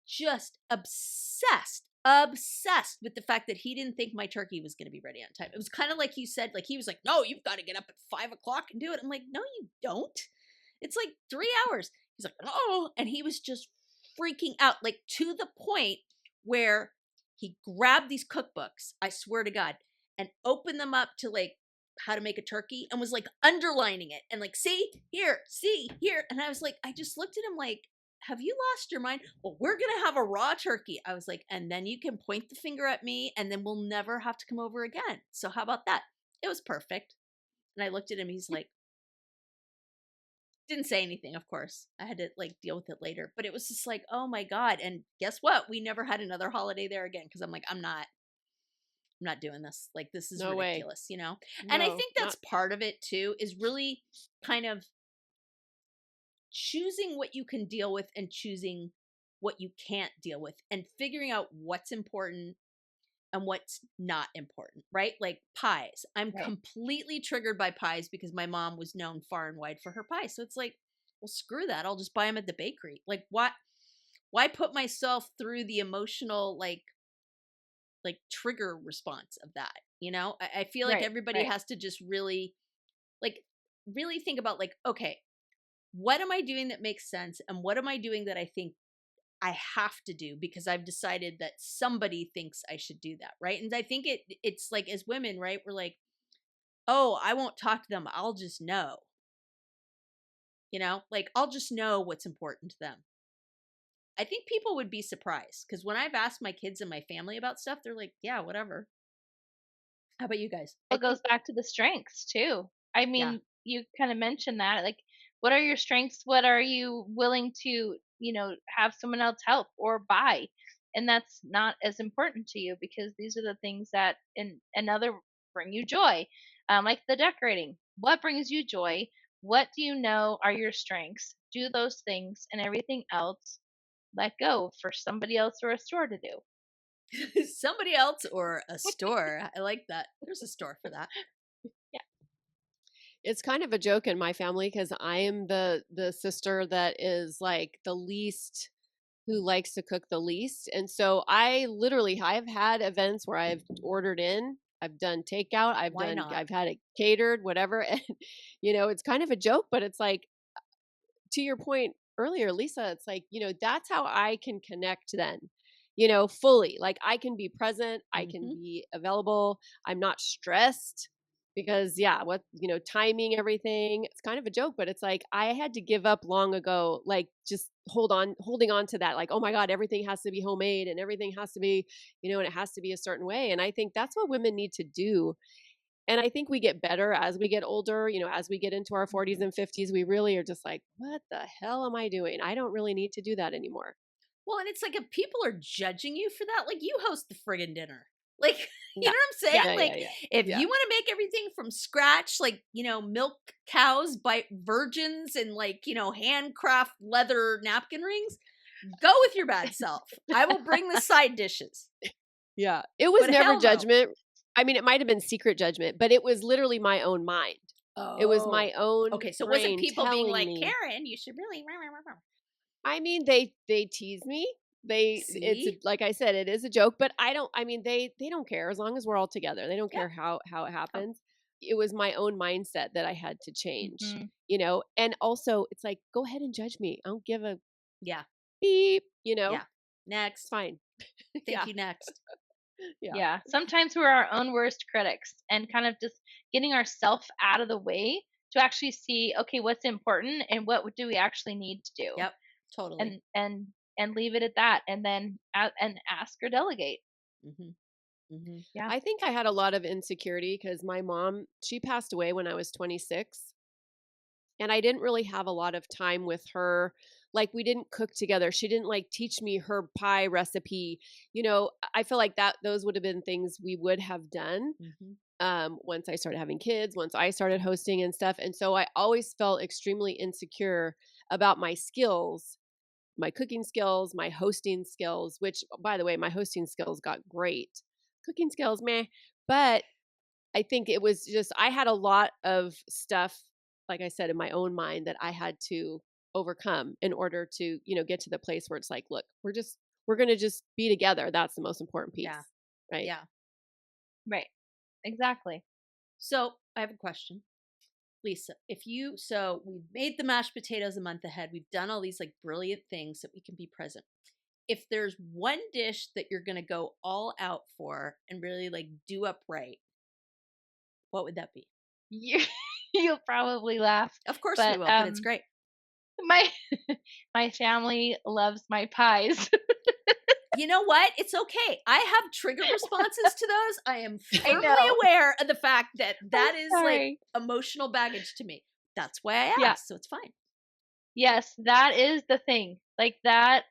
just obsessed with the fact that he didn't think my turkey was going to be ready on time. It was kind of like you said, like he was like, no, you've got to get up at 5 o'clock and do it. I'm like, no, you don't. It's like 3 hours. He's like, oh, and he was just freaking out, like to the point where he grabbed these cookbooks, I swear to God, and opened them up to like how to make a turkey and was like underlining it and like, see here. And I was like, I just looked at him like, have you lost your mind? Well, we're going to have a raw turkey. I was like, and then you can point the finger at me and then we'll never have to come over again. So how about that? It was perfect. And I looked at him. He's like, didn't say anything, of course. I had to like deal with it later, but it was just like, oh my God. And guess what? We never had another holiday there again. Cause I'm like, I'm not doing this. Like, this is No way. ridiculous, And I No, think that's part of it too, is really kind of choosing what you can deal with and choosing what you can't deal with and figuring out what's important and what's not important, right? Like pies. I'm Right. completely triggered by pies because my mom was known far and wide for her pies. So it's like, well, screw that. I'll just buy them at the bakery. Like, why put myself through the emotional, like trigger response of that? I feel like Right, everybody right. has to just really think about like, okay, what am I doing that makes sense? And what am I doing that I think I have to do because I've decided that somebody thinks I should do that, right? And I think it's like, as women, right, we're like, oh, I won't talk to them. I'll just know. Like I'll just know what's important to them. I think people would be surprised because when I've asked my kids and my family about stuff, they're like, yeah, whatever. How about you guys? It goes back to the strengths too. I Yeah. mean, you kind of mentioned that. Like, what are your strengths? What are you willing to, have someone else help or buy? And that's not as important to you because these are the things that in another bring you joy. Like the decorating. What brings you joy? What do you know are your strengths? Do those things, and everything else let go for somebody else or a store to do. Somebody else or a store. I like that. There's a store for that. It's kind of a joke in my family because I am the sister that is like the least, who likes to cook the least. And so I've had events where I've ordered in, I've done takeout, Why not? I've had it catered, whatever. And, it's kind of a joke, but it's like, to your point earlier, Lisa, it's like, that's how I can connect then, fully. Like I can be present, I can be available, I'm not stressed. Because timing everything, it's kind of a joke, but it's like I had to give up long ago, like just holding on to that, like, oh my God, everything has to be homemade and everything has to be, and it has to be a certain way. And I think that's what women need to do. And I think we get better as we get older, as we get into our 40s and 50s, we really are just like, what the hell am I doing? I don't really need to do that anymore. Well, and it's like if people are judging you for that, like you host the friggin' dinner. Like, you know what I'm saying? If you want to make everything from scratch, like, milk cows by virgins and like, handcraft leather napkin rings, go with your bad self. I will bring the side dishes. Yeah. It was But never hell no. judgment. I mean, it might have been secret judgment, but it was literally my own mind. Oh. It was my own. Okay, so it wasn't brain people being telling like, me. Karen, you should really. I mean, they tease me. It's like I said, it is a joke, but they don't care as long as we're all together. They don't care how it happens. it was my own mindset that I had to change, Mhm. and also it's like, go ahead and judge me. I don't give a Yeah. beep, Yeah. it's Next. fine. Thank Yeah. you. Next. Yeah. Yeah. Sometimes we're our own worst critics and kind of just getting ourselves out of the way to actually see, okay, what's important and what do we actually need to do, Yep. Totally. and leave it at that, and then and ask or delegate. Mm-hmm. Mm-hmm. Yeah. I think I had a lot of insecurity because my mom, she passed away when I was 26. And I didn't really have a lot of time with her. Like, we didn't cook together. She didn't like teach me her pie recipe. I feel like those would have been things we would have done Mm-hmm. once I started having kids, once I started hosting and stuff. And so I always felt extremely insecure about my skills, my cooking skills, my hosting skills, which, by the way, my hosting skills got great. Cooking skills, meh. But I think it was just, I had a lot of stuff, like I said, in my own mind that I had to overcome in order to, get to the place where it's like, look, we're going to just be together. That's the most important piece. Yeah. Right. Yeah. Right. Exactly. So I have a question. Lisa, so we've made the mashed potatoes a month ahead. We've done all these like brilliant things that we can be present. If there's one dish that you're going to go all out for and really like do up right, what would that be? You you'll probably laugh, Of course we but will, but it's great. my my family loves my pies. You know what? It's okay. I have trigger responses to those. I am I firmly know. aware of the fact that that I'm is like sorry. emotional baggage to me. That's why I Yeah. asked, so it's fine. Yes, that is the thing. Like that,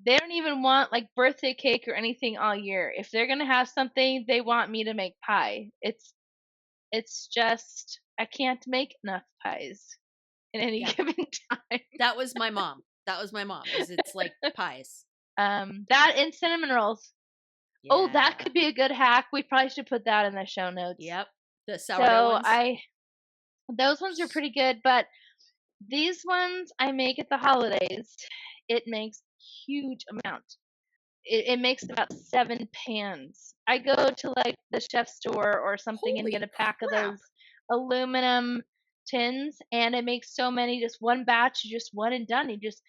they don't even want like birthday cake or anything all year. If they're gonna have something, they want me to make pie. It's just I can't make enough pies in any Yeah. given time. That was my mom. It's like pies. That and cinnamon rolls. Yeah. Oh, that could be a good hack. We probably should put that in the show notes. Yep. The So sourdough ones. those ones are pretty good, but these ones I make at the holidays. It makes huge amount. It makes about 7 pans. I go to like the chef store or something and Holy get a pack of crap. those aluminum tins, and it makes so many, just one batch, just one and done. You just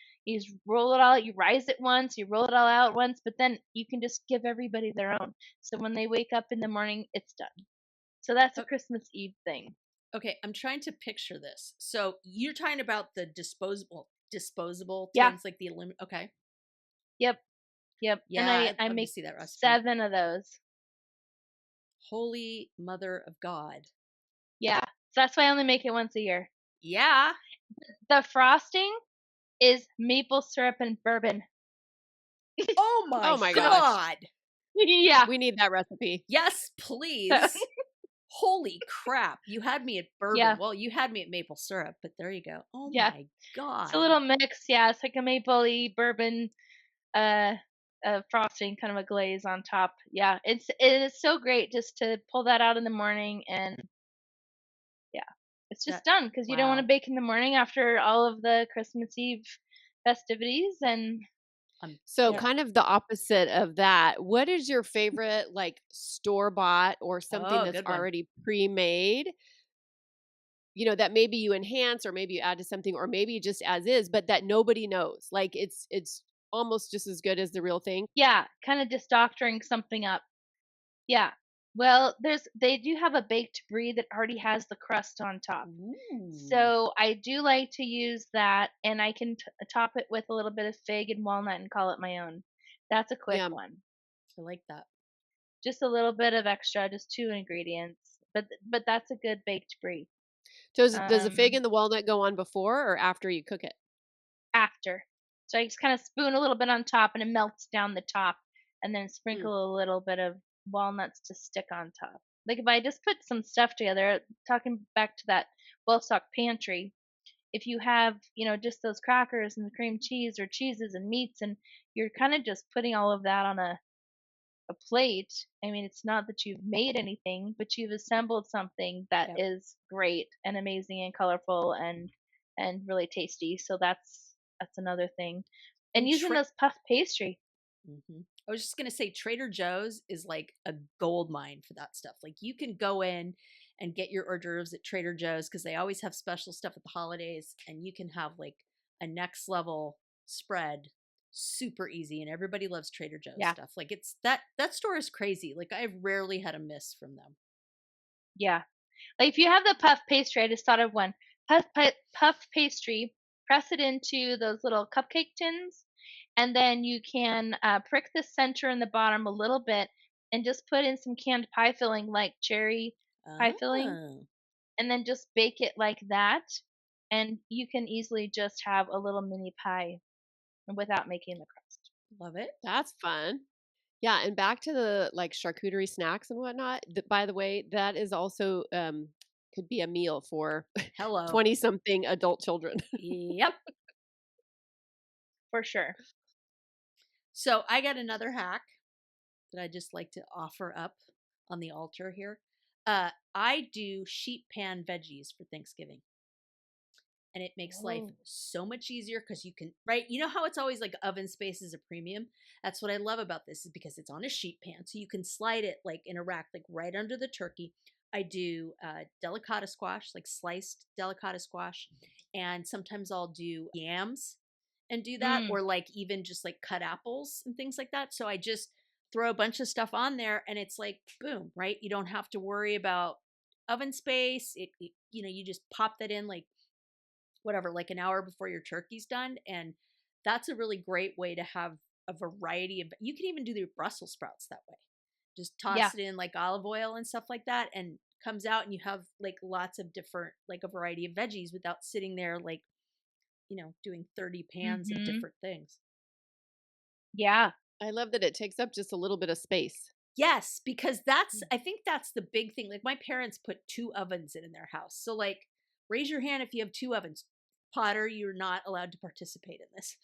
roll it all out, you rise it once, you roll it all out once, but then you can just give everybody their own. So when they wake up in the morning, it's done. So that's a Oh, Christmas Eve thing. okay, I'm trying to picture this. So you're talking about the disposable Yeah. tins, like the aluminum. Okay. Yep. Yep. Yeah, And I I'd love to make see that recipe. 7 of those. Holy Mother of God. Yeah. So that's why I only make it once a year. Yeah. The frosting is maple syrup and bourbon. Oh my, Oh my gosh. God. Yeah. We need that recipe. Yes, please. Holy crap. You had me at bourbon. Yeah. Well, you had me at maple syrup, but there you go. Oh Yeah. my God. It's a little mix. Yeah. It's like a maple-y bourbon frosting, kind of a glaze on top. Yeah. It is so great just to pull that out in the morning, and yeah, it's just done because you don't want to Wow. bake in the morning after all of the Christmas Eve festivities. And So yeah. kind of the opposite of that. What is your favorite like store bought or something Oh, that's good one. already pre-made? That maybe you enhance or maybe you add to something or maybe just as is, but that nobody knows. Like it's almost just as good as the real thing. Yeah, kind of just doctoring something up. Yeah. Well, they do have a baked brie that already has the crust on top. Ooh. So I do like to use that, and I can top it with a little bit of fig and walnut and call it my own. That's a quick Yeah. one. I like that. Just a little bit of extra, just 2 ingredients. But that's a good baked brie. Does the fig Um, and the walnut go on before or after you cook it? After. So I just kind of spoon a little bit on top, and it melts down the top, and then sprinkle a little bit of walnuts to stick on top. Like if I just put some stuff together, talking back to that well-stocked pantry, if you have, just those crackers and the cream cheese or cheeses and meats, and you're kind of just putting all of that on a plate, I mean, it's not that you've made anything, but you've assembled something that Yep. is great and amazing and colorful and really tasty. So that's another thing. And using those puff pastry. Mm-hmm. I was just going to say Trader Joe's is like a gold mine for that stuff. Like you can go in and get your hors d'oeuvres at Trader Joe's because they always have special stuff at the holidays, and you can have like a next level spread super easy, and everybody loves Trader Joe's Yeah. stuff. Like it's that store is crazy. Like I've rarely had a miss from them. Yeah. Like if you have the puff pastry, I just thought of one. Puff pastry, press it into those little cupcake tins, and then you can prick the center and the bottom a little bit and just put in some canned pie filling like cherry pie filling, Oh, and then just bake it like that. And you can easily just have a little mini pie without making the crust. love it. That's fun. Yeah, and back to the like charcuterie snacks and whatnot. By the way, that is also could be a meal for Hello. 20-something adult children. Yep. For sure. So I got another hack that I just like to offer up on the altar here. I do sheet pan veggies for Thanksgiving. And it makes life so much easier because you can, right? You know how it's always like oven space is a premium? That's what I love about this is because it's on a sheet pan. So you can slide it like in a rack, like right under the turkey. I do delicata squash, like sliced delicata squash. And sometimes I'll do yams and do that, or like even just like cut apples and things like that. So I just throw a bunch of stuff on there and it's like, boom, right? You don't have to worry about oven space. You just pop that in like, whatever, like an hour before your turkey's done. And that's a really great way to have a variety of, you can even do the Brussels sprouts that way. Just toss it in like olive oil and stuff like that and comes out and you have like lots of different, like a variety of veggies without sitting there like, doing 30 pans of different things. Yeah. I love that it takes up just a little bit of space. Yes, because I think that's the big thing. Like my parents put 2 ovens in their house. So like, raise your hand if you have 2 ovens. Potter, you're not allowed to participate in this.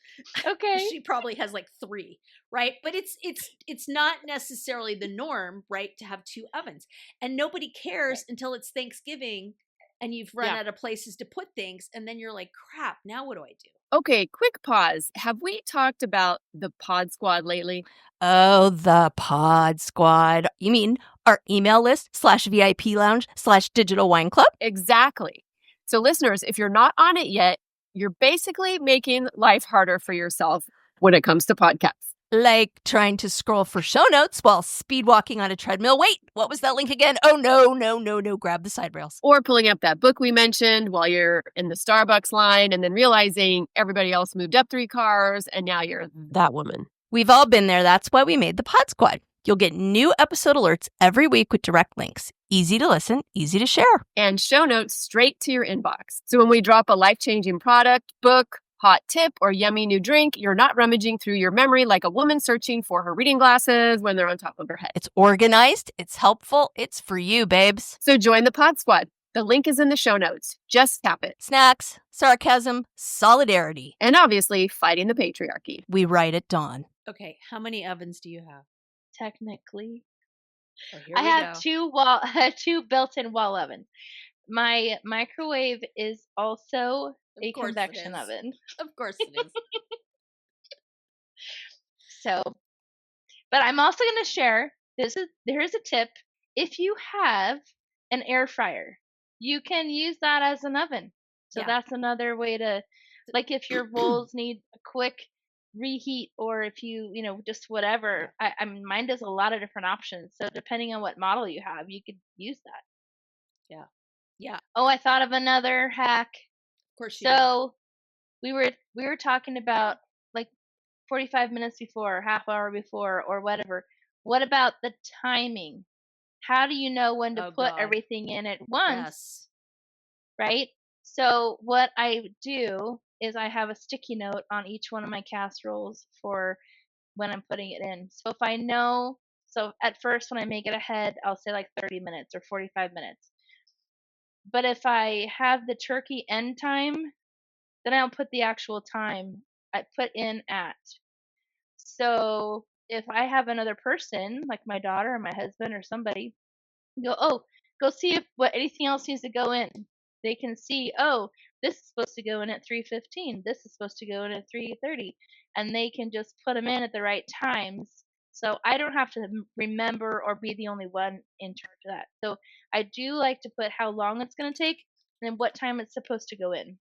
Okay. She probably has like 3, right? But it's not necessarily the norm, right, to have 2 ovens. And nobody cares until it's Thanksgiving and you've run out of places to put things, and then you're like, crap, now what do I do? Okay, quick pause. Have we talked about the Pod Squad lately? Oh, the Pod Squad. You mean our email list /VIP lounge /digital wine club? Exactly. So listeners, if you're not on it yet, you're basically making life harder for yourself when it comes to podcasts. Like trying to scroll for show notes while speed walking on a treadmill. Wait, what was that link again? Oh, no. Grab the side rails. Or pulling up that book we mentioned while you're in the Starbucks line and then realizing everybody else moved up 3 cars and now you're that woman. We've all been there. That's why we made the Pod Squad. You'll get new episode alerts every week with direct links. Easy to listen, easy to share. And show notes straight to your inbox. So when we drop a life-changing product, book, hot tip, or yummy new drink, you're not rummaging through your memory like a woman searching for her reading glasses when they're on top of her head. It's organized, it's helpful, it's for you, babes. So join the Pod Squad. The link is in the show notes. Just tap it. Snacks, sarcasm, solidarity. And obviously, fighting the patriarchy. We write at dawn. Okay, how many ovens do you have? Technically. Oh, I have 2 built-in wall ovens. My microwave is also a convection oven. Of course it is. So, but I'm also going to share, here's a tip. If you have an air fryer, you can use that as an oven. So that's another way to, like if your rolls need a quick reheat, or if you just whatever. I mean, mine does a lot of different options. So depending on what model you have, you could use that. Yeah. Oh, I thought of another hack. Of course you So we were talking about like 45 minutes before, or half hour before, or whatever. What about the timing? How do you know when to put everything in at once? Yes. Right? So what I do is I have a sticky note on each one of my casseroles for when I'm putting it in. So if I know, so at first when I make it ahead, I'll say like 30 minutes or 45 minutes. But if I have the turkey end time, then I'll put the actual time I put in at. So if I have another person, like my daughter or my husband or somebody, go see if anything else needs to go in. They can see, this is supposed to go in at 3:15. This is supposed to go in at 3:30, and they can just put them in at the right times So I don't have to remember or be the only one in charge of that. So I do like to put how long it's going to take and what time it's supposed to go in.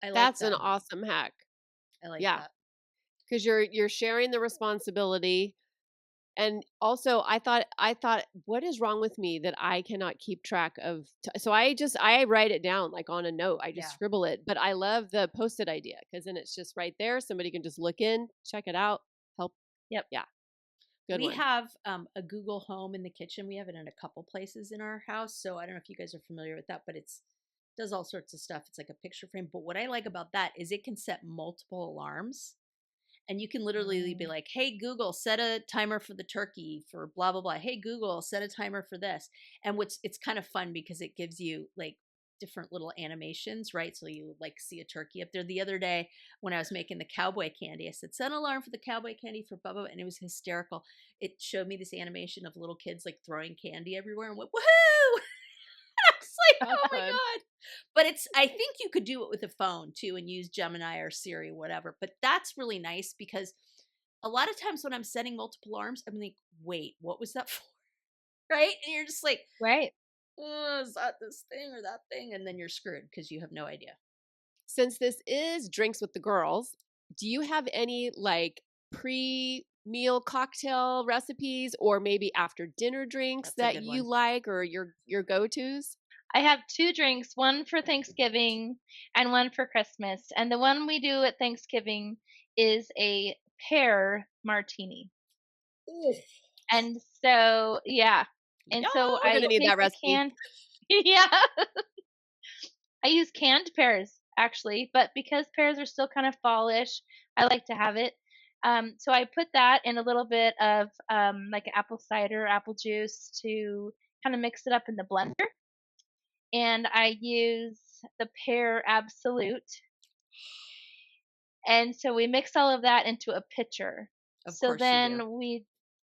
I like That's that. an awesome hack. I like Yeah. that. Because you're sharing the responsibility. And also I thought, what is wrong with me that I cannot keep track of? So I write it down like on a note. I just Yeah. scribble it. But I love the Post-it idea because then it's just right there. Somebody can just look in, check it out, help. Yep. Yeah. Good We one. have a Google Home in the kitchen. We have it in a couple places in our house. So I don't know if you guys are familiar with that, but does all sorts of stuff. It's like a picture frame. But what I like about that is it can set multiple alarms. And you can literally be like, hey, Google, set a timer for the turkey for blah, blah, blah. Hey, Google, set a timer for this. And it's kind of fun because it gives you like different little animations, right? So you like see a turkey up there. The other day when I was making the cowboy candy, I said, set an alarm for the cowboy candy for blah, blah, blah. And it was hysterical. It showed me this animation of little kids like throwing candy everywhere and went, woohoo! I was like, That's oh my fun. God. But I think you could do it with a phone too and use Gemini or Siri, whatever. But that's really nice because a lot of times when I'm setting multiple alarms, I'm like, wait, what was that for? Right? And you're just like, Right. oh, is that this thing or that thing? And then you're screwed because you have no idea. Since this is Drinks with the Girls, do you have any like pre-meal cocktail recipes or maybe after dinner drinks That's a that good you one. like or your go-tos? I have 2 drinks, one for Thanksgiving and one for Christmas. And the one we do at Thanksgiving is a pear martini. Ooh. And so, yeah. And so We're I gonna need take that the recipe. canned, yeah, I use canned pears actually, but because pears are still kind of fallish, I like to have it. So I put that in a little bit of like apple cider, apple juice to kind of mix it up in the blender. And I use the pear absolute. And so we mix all of that into a pitcher. Of So course you do. then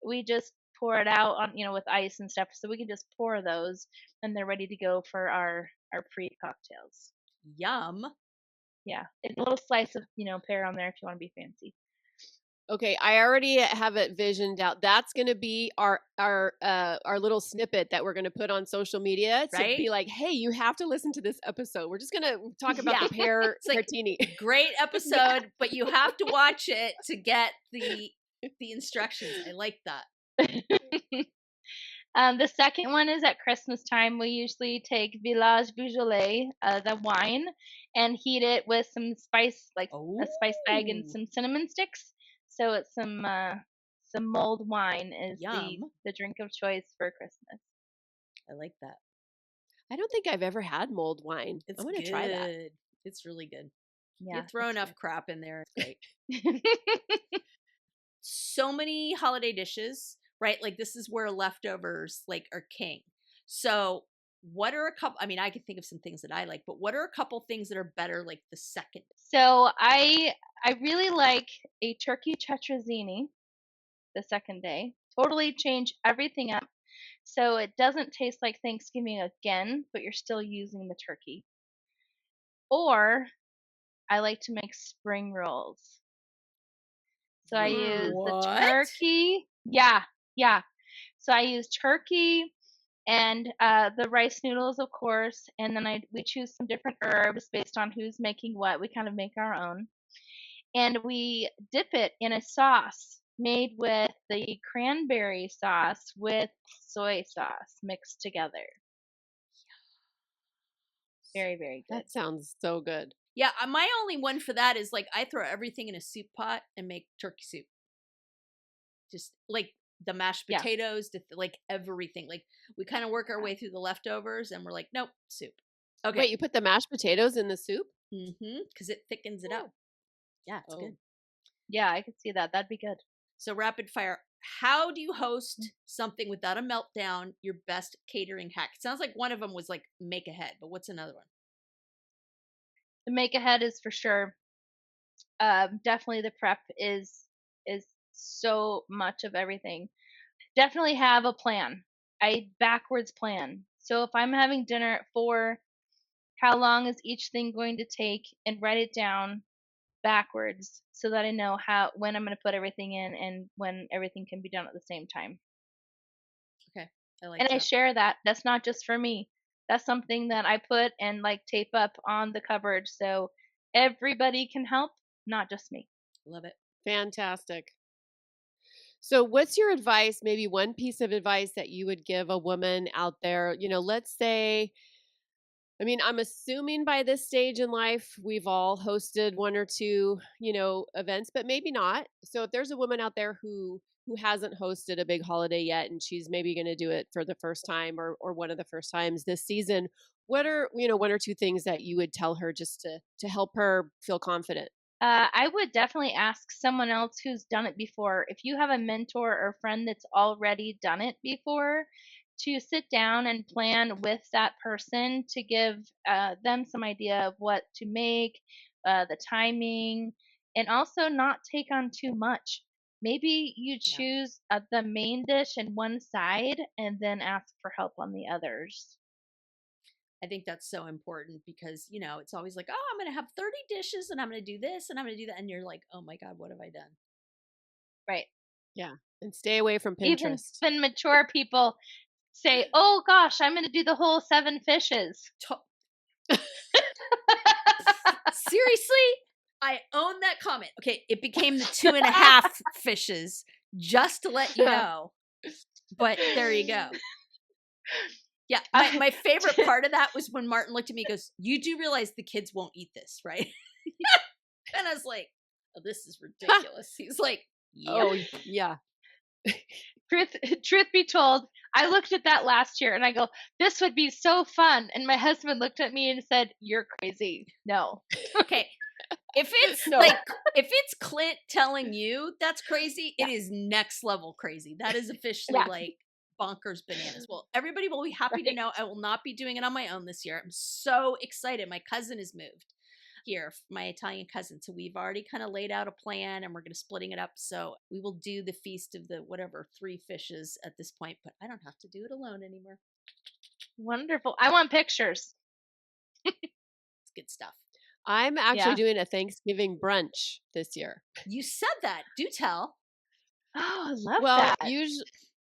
we just pour it out on with ice and stuff. So we can just pour those and they're ready to go for our pre cocktails. Yum. Yeah, and a little slice of pear on there if you want to be fancy. Okay, I already have it visioned out. That's going to be our little snippet that we're going to put on social media to Right? be like, hey, you have to listen to this episode. We're just going to talk about Yeah. the pear It's like, martini. great episode, but you have to watch it to get the instructions. I like that. The second one is at Christmas time. We usually take Village Beaujolais, the wine, and heat it with some spice, like a spice bag and Ooh. some cinnamon sticks. So it's some mulled wine is Yum. the drink of choice for Christmas. I like that. I don't think I've ever had mulled wine. It's I want to good. try that. It's really good. Yeah, You throw it's enough crap in there, it's great. good. So many holiday dishes, right? Like this is where leftovers like are king. So what are a couple, I mean, I could think of some things that I like, but what are a couple things that are better like the second? So I really like a turkey tetrazzini the second day. Totally change everything up so it doesn't taste like Thanksgiving again, but you're still using the turkey. Or I like to make spring rolls. So I use the What? turkey. Yeah, yeah. So I use turkey and the rice noodles, of course, and then we choose some different herbs based on who's making what. We kind of make our own, and we dip it in a sauce made with the cranberry sauce with soy sauce mixed together. Very, very good. That sounds so good. Yeah, my only one for that is like I throw everything in a soup pot and make turkey soup. Just like the mashed Yeah. potatoes, like everything. Like we kind of work our way through the leftovers and we're like, nope, soup. Okay. Wait, you put the mashed potatoes in the soup? Mm-hmm. Because it thickens it up. Yeah, it's good. Yeah, I could see that. That'd be good. So rapid fire. How do you host something without a meltdown? Your best catering hack. It sounds like one of them was like make ahead, but what's another one? The make ahead is for sure. Definitely the prep is so much of everything. Definitely have a plan. A backwards plan. So if I'm having dinner at 4, how long is each thing going to take, and write it down backwards so that I know when I'm going to put everything in and when everything can be done at the same time. Okay. I like And I that. share that. That's not just for me. That's something that I put and like tape up on the cupboard so everybody can help, not just me. Love it. Fantastic. So, what's your advice? Maybe one piece of advice that you would give a woman out there? Let's say, I mean, I'm assuming by this stage in life, we've all hosted one or two, events, but maybe not. So, if there's a woman out there who hasn't hosted a big holiday yet, and she's maybe going to do it for the first time or one of the first times this season, what are one or two things that you would tell her just to help her feel confident? I would definitely ask someone else who's done it before. If you have a mentor or friend that's already done it before, to sit down and plan with that person to give them some idea of what to make, the timing, and also not take on too much. Maybe you Yeah. choose the main dish and one side and then ask for help on the others. I think that's so important because, it's always like, oh, I'm going to have 30 dishes and I'm going to do this and I'm going to do that. And you're like, oh my God, what have I done? Right. Yeah. And stay away from Even Pinterest. when mature people say, "Oh gosh, I'm going to do the whole 7 fishes." Seriously? I own that comment. Okay, it became the 2.5 fishes, just to let you know. But there you go. Yeah, my favorite part of that was when Martin looked at me and goes, you do realize the kids won't eat this, right? And I was like, oh, this is ridiculous. He's like, yep. Oh, yeah. Truth be told, I looked at that last year and I go, "This would be so fun." And my husband looked at me and said, "You're crazy. No." Okay. If it's No. if it's Clint telling you that's crazy, it is next level crazy. That is officially Yeah. like bonkers bananas. Well, everybody will be happy to Right. know I will not be doing it on my own this year. I'm so excited. My cousin has moved here, my Italian cousin. So we've already kind of laid out a plan and we're going to splitting it up. So we will do the feast of the whatever 3 fishes at this point, but I don't have to do it alone anymore. Wonderful. I want pictures. It's good stuff. I'm actually Yeah. doing a Thanksgiving brunch this year. You said that. Do tell. Oh, I love Well, that.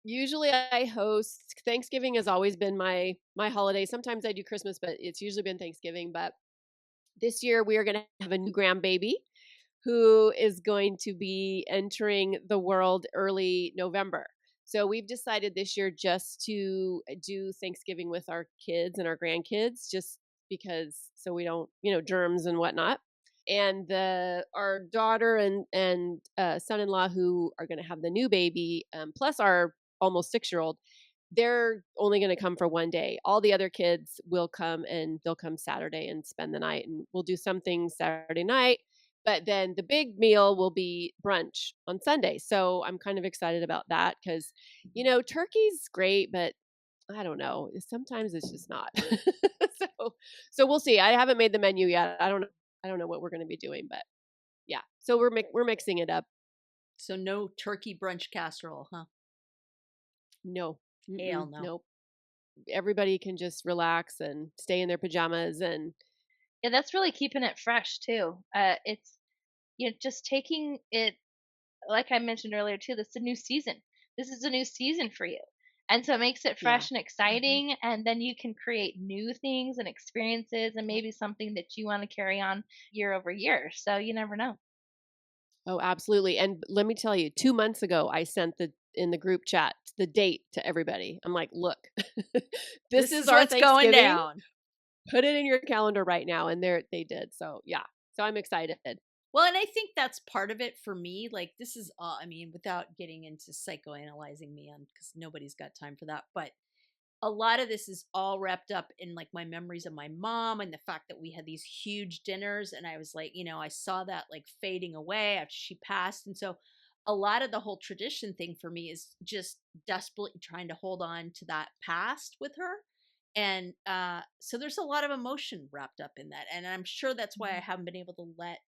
usually I host. Thanksgiving has always been my holiday. Sometimes I do Christmas, but it's usually been Thanksgiving. But this year we are going to have a new grandbaby who is going to be entering the world early November. So we've decided this year just to do Thanksgiving with our kids and our grandkids, just because so we don't, germs and whatnot. And our daughter and son-in-law who are going to have the new baby, plus our almost 6-year-old, they're only going to come for one day. All the other kids will come and they'll come Saturday and spend the night, and we'll do some things Saturday night. But then the big meal will be brunch on Sunday. So I'm kind of excited about that because, turkey's great, but I don't know. Sometimes it's just not. so we'll see. I haven't made the menu yet. I don't know what we're going to be doing, but yeah. So we're mixing it up. So no turkey brunch casserole, huh? No. Hell no. Nope. Everybody can just relax and stay in their pajamas and Yeah, that's really keeping it fresh too. It's just taking it, like I mentioned earlier too. This is a new season. This is a new season for you, and so it makes it yeah. fresh and exciting. And then you can create new things and experiences, and maybe something that you want to carry on year over year. So you never know. Oh, absolutely. And let me tell you, 2 months ago, I sent in the group chat the date to everybody. I'm like, look, this is our what's going Thanksgiving. down. Put it in your calendar right now. And they did. So yeah. So I'm excited. Well, and I think that's part of it for me. Like, this is, without getting into psychoanalyzing me on, because nobody's got time for that. But a lot of this is all wrapped up in like my memories of my mom and the fact that we had these huge dinners. And I was like, I saw that like fading away after she passed. And so a lot of the whole tradition thing for me is just desperately trying to hold on to that past with her. And so there's a lot of emotion wrapped up in that. And I'm sure that's why I haven't been able to let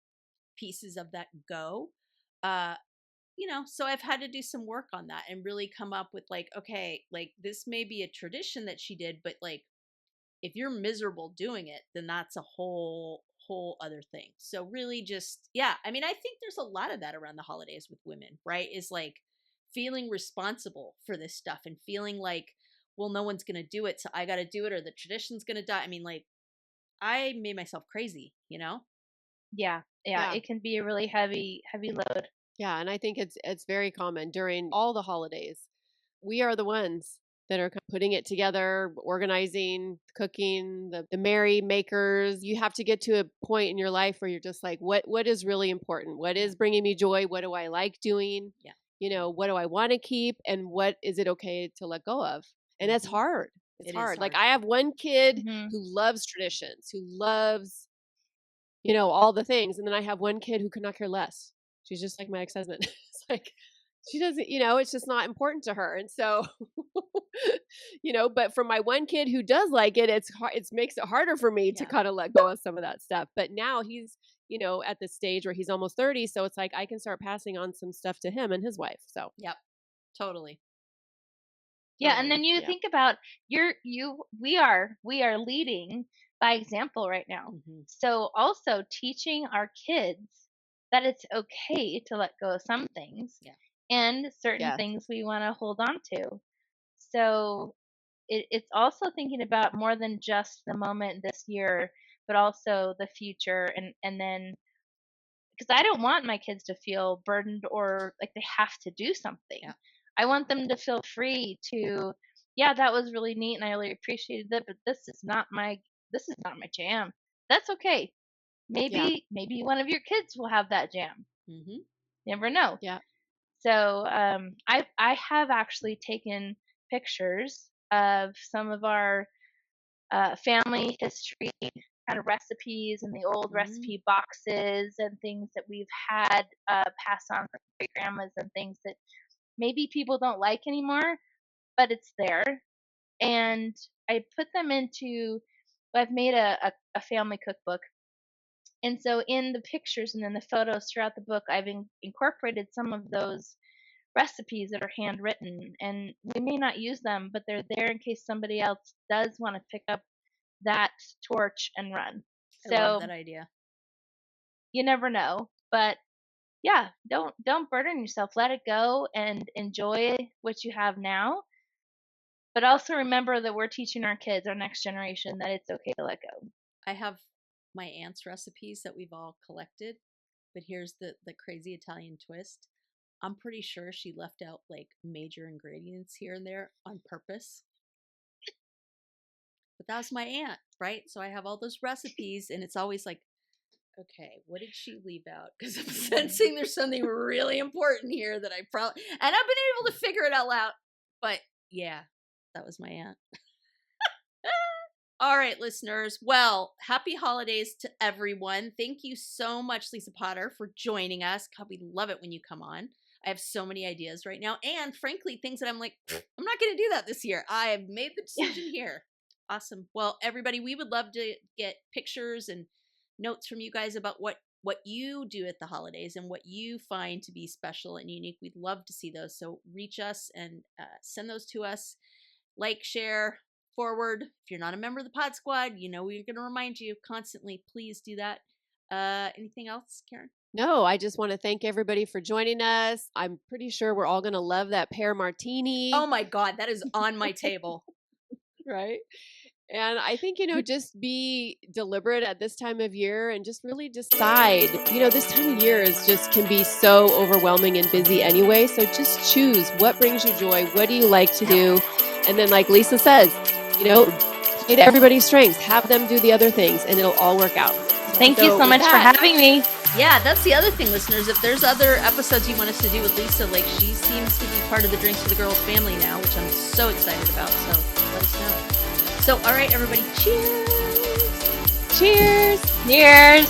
pieces of that go. So I've had to do some work on that and really come up with like, okay, like this may be a tradition that she did, but like if you're miserable doing it, then that's a whole whole other thing. So really just, yeah, I mean, I think there's a lot of that around the holidays with women, right? Is like feeling responsible for this stuff and feeling like, well, no one's going to do it, so I got to do it, or the tradition's going to die. I mean, like, I made myself crazy, you know? Yeah. Yeah. It can be a really heavy load. Yeah, and I think it's very common during all the holidays. We are the ones that are putting it together, organizing, cooking, the merry makers. You have to get to a point in your life where you're just like, what is really important? What is bringing me joy? What do I like doing? Yeah. You know, what do I want to keep? And what is it okay to let go of? And it's hard. It's hard. Like, I have one kid who loves traditions, who loves, you know, all the things. And then I have one kid who could not care less. She's just like my ex-husband. It's like, she doesn't, you know, it's just not important to her. And so, you know, but for my one kid who does like it, it's hard, it makes it harder for me to kind of let go of some of that stuff. But now he's, you know, at the stage where he's almost 30. So it's like, I can start passing on some stuff to him and his wife. So, yep, totally. Yeah. And then you think about we are leading by example right now. So also teaching our kids that it's okay to let go of some things and certain things we want to hold on to. So it's also thinking about more than just the moment this year, but also the future. And then, because I don't want my kids to feel burdened or like they have to do something. Yeah. I want them to feel free to, that was really neat and I really appreciated it, but this is not my jam. That's okay. Maybe one of your kids will have that jam. You never know. Yeah. So I have actually taken pictures of some of our family history kind of recipes and the old recipe boxes and things that we've had passed on from great grandmas and things that maybe people don't like anymore, but it's there. And I put them into, I've made a family cookbook. And so in the pictures and then the photos throughout the book, I've incorporated some of those recipes that are handwritten. And we may not use them, but they're there in case somebody else does want to pick up that torch and run. I love that idea. You never know. But yeah, don't burden yourself. Let it go and enjoy what you have now. But also remember that we're teaching our kids, our next generation, that it's okay to let go. I have my aunt's recipes that we've all collected, but here's the crazy Italian twist. I'm pretty sure she left out like major ingredients here and there on purpose. But that was my aunt, right? So I have all those recipes and it's always like, okay, what did she leave out? Because I'm sensing there's something really important here that I probably, and I've been able to figure it out loud. But yeah, that was my aunt. All right, listeners. Well, happy holidays to everyone. Thank you so much, Lisa Potter, for joining us. God, we love it when you come on. I have so many ideas right now. And frankly, things that I'm like, I'm not going to do that this year. I have made the decision here. Awesome. Well, everybody, we would love to get pictures and notes from you guys about what you do at the holidays and what you find to be special and unique. We'd love to see those. So reach us and send those to us. Like, share, forward. If you're not a member of the Pod Squad, you know we're going to remind you constantly. Please do that. Anything else, Karen? No, I just want to thank everybody for joining us. I'm pretty sure we're all going to love that pear martini. Oh my God, that is on my table. Right? And I think, just be deliberate at this time of year and just really decide. This time of year can be so overwhelming and busy anyway. So just choose what brings you joy. What do you like to do? And then like Lisa says, play to everybody's strengths. Have them do the other things and it'll all work out. Thank you so much for having me. Yeah, that's the other thing, listeners. If there's other episodes you want us to do with Lisa, like she seems to be part of the Drinks for the Girls family now, which I'm so excited about. So let us know. So, all right, everybody, cheers. Cheers. Cheers.